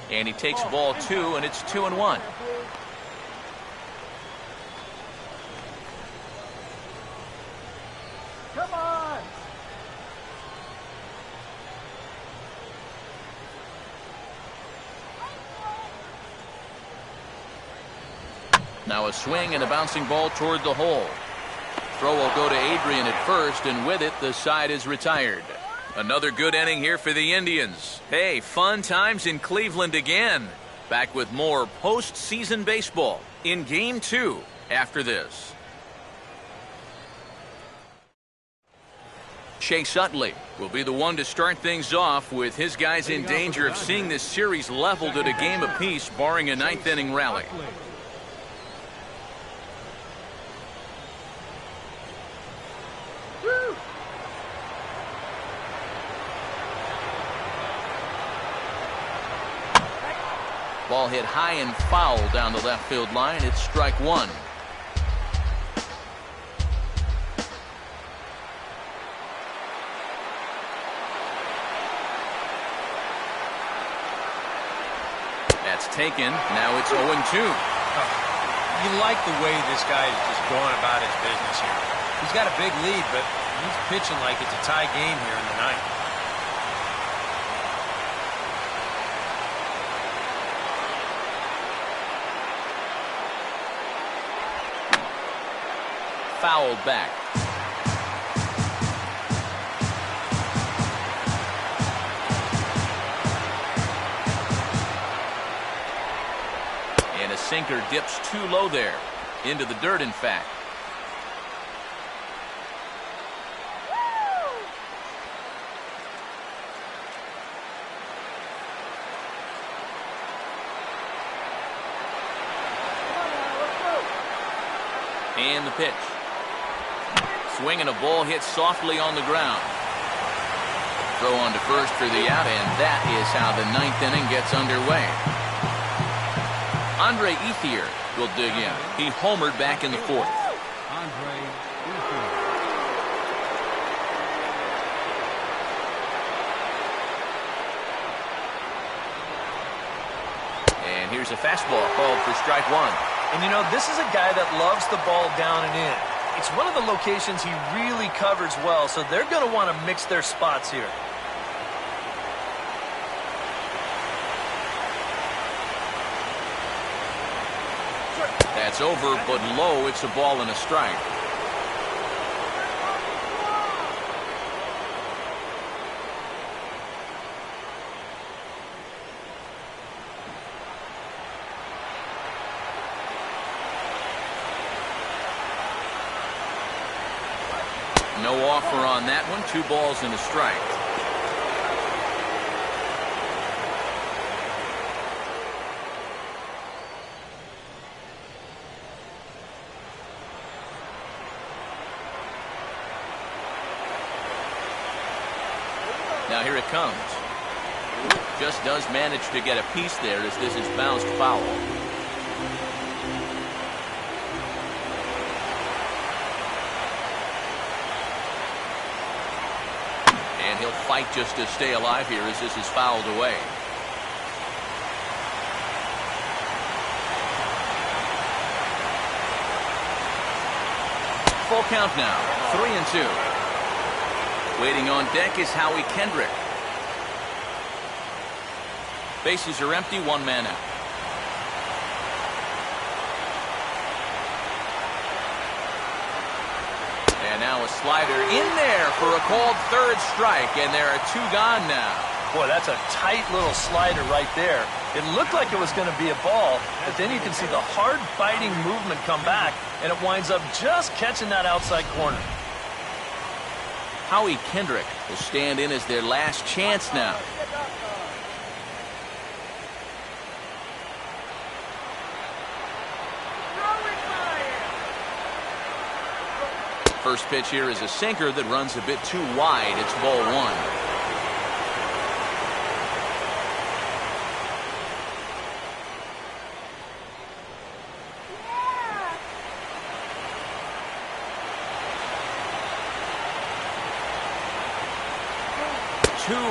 And he takes ball 2, and it's 2-1. Come on. Now a swing and a bouncing ball toward the hole. Throw will go to Adrian at first, and with it, the side is retired. Another good inning here for the Indians. Hey, fun times in Cleveland again. Back with more postseason baseball in Game 2 after this. Chase Utley will be the one to start things off with his guys in danger of seeing this series leveled at a game apiece, barring a 9th inning rally. Ball hit high and foul down the left field line. It's strike 1. That's taken. Now it's 0-2. You like the way this guy is just going about his business here. He's got a big lead, but he's pitching like it's a tie game here in the 9th. Fouled back. sinker dips too low there. Into the dirt, in fact. And the pitch. Swinging a ball hit softly on the ground. Throw on to first for the out, and that is how the ninth inning gets underway. Andre Ethier will dig in. He homered back in the fourth. Andre Ethier. And here's a fastball called for strike one. And you know, this is a guy that loves the ball down and in. It's one of the locations he really covers well, so they're going to want to mix their spots here. That's over, but low. It's a ball and a strike. No offer on that one. 2 balls and a strike. Now here it comes. Just does manage to get a piece there as this is bounced foul. And he'll fight just to stay alive here as this is fouled away. Full count now. 3-2. Waiting on deck is Howie Kendrick. Bases are empty, 1 man out. And now a slider in there for a called third strike, and there are 2 gone now. Boy, that's a tight little slider right there. It looked like it was going to be a ball, but then you can see the hard biting movement come back, and it winds up just catching that outside corner. Howie Kendrick will stand in as their last chance now. First pitch here is a sinker that runs a bit too wide. It's ball 1.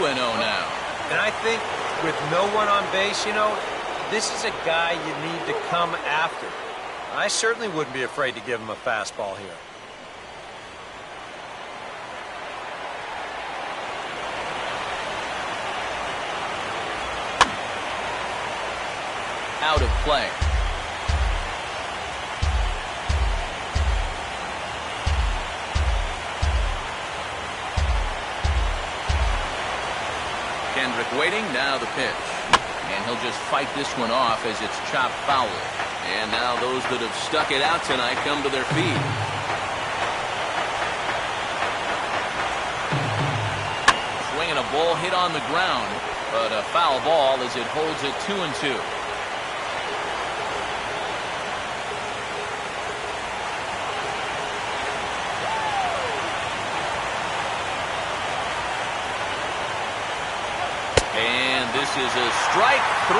Now. And I think with no one on base, you know, this is a guy you need to come after. I certainly wouldn't be afraid to give him a fastball here. Out of play. Kendrick waiting, now the pitch. And he'll just fight this one off as it's chopped foul. And now those that have stuck it out tonight come to their feet. Swinging a ball hit on the ground, but a foul ball as it holds it 2-2. This is a strike 3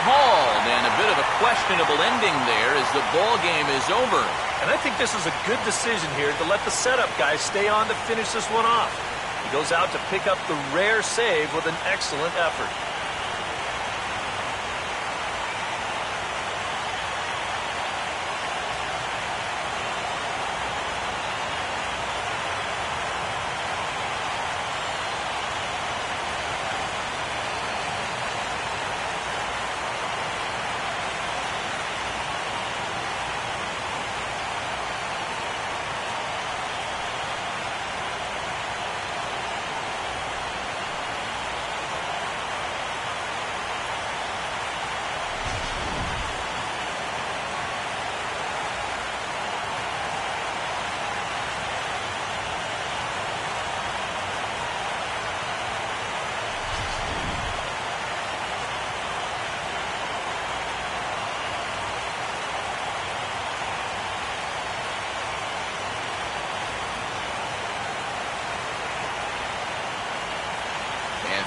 called, and a bit of a questionable ending there as the ball game is over. And I think this is a good decision here to let the setup guy stay on to finish this one off. He goes out to pick up the rare save with an excellent effort.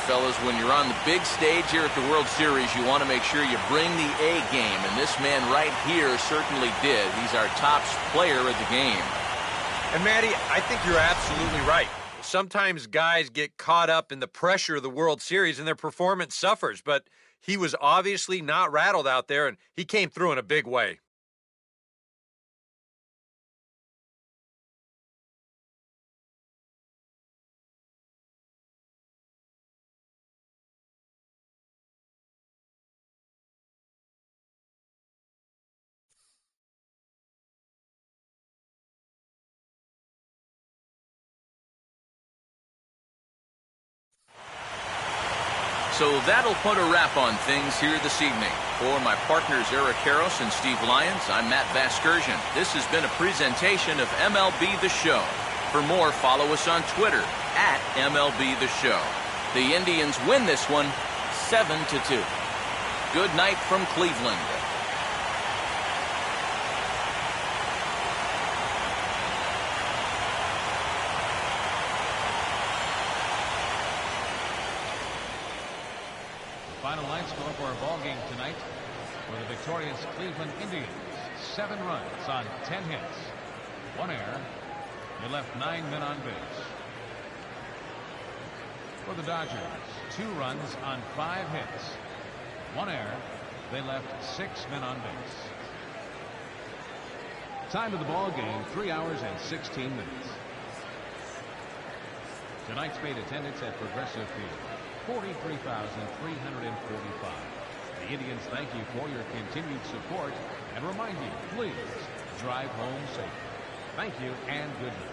fellas, when you're on the big stage here at the World Series, you want to make sure you bring the A game, and this man right here certainly did. He's our top player of the game. And, Matty, I think you're absolutely right. Sometimes guys get caught up in the pressure of the World Series and their performance suffers, but he was obviously not rattled out there, and he came through in a big way. So that'll put a wrap on things here this evening. For my partners Eric Karros and Steve Lyons, I'm Matt Vasgersian. This has been a presentation of MLB The Show. For more, follow us on Twitter at MLB The Show. The Indians win this one 7-2. Good night from Cleveland. Final line score for our ball game tonight for the victorious Cleveland Indians. 7 runs on 10 hits. 1 error. They left 9 men on base. For the Dodgers, 2 runs on 5 hits. 1 error. They left 6 men on base. Time of the ball game, 3 hours and 16 minutes. Tonight's paid attendance at Progressive Field, 43,345. The Indians thank you for your continued support and remind you, please drive home safe. Thank you and good night.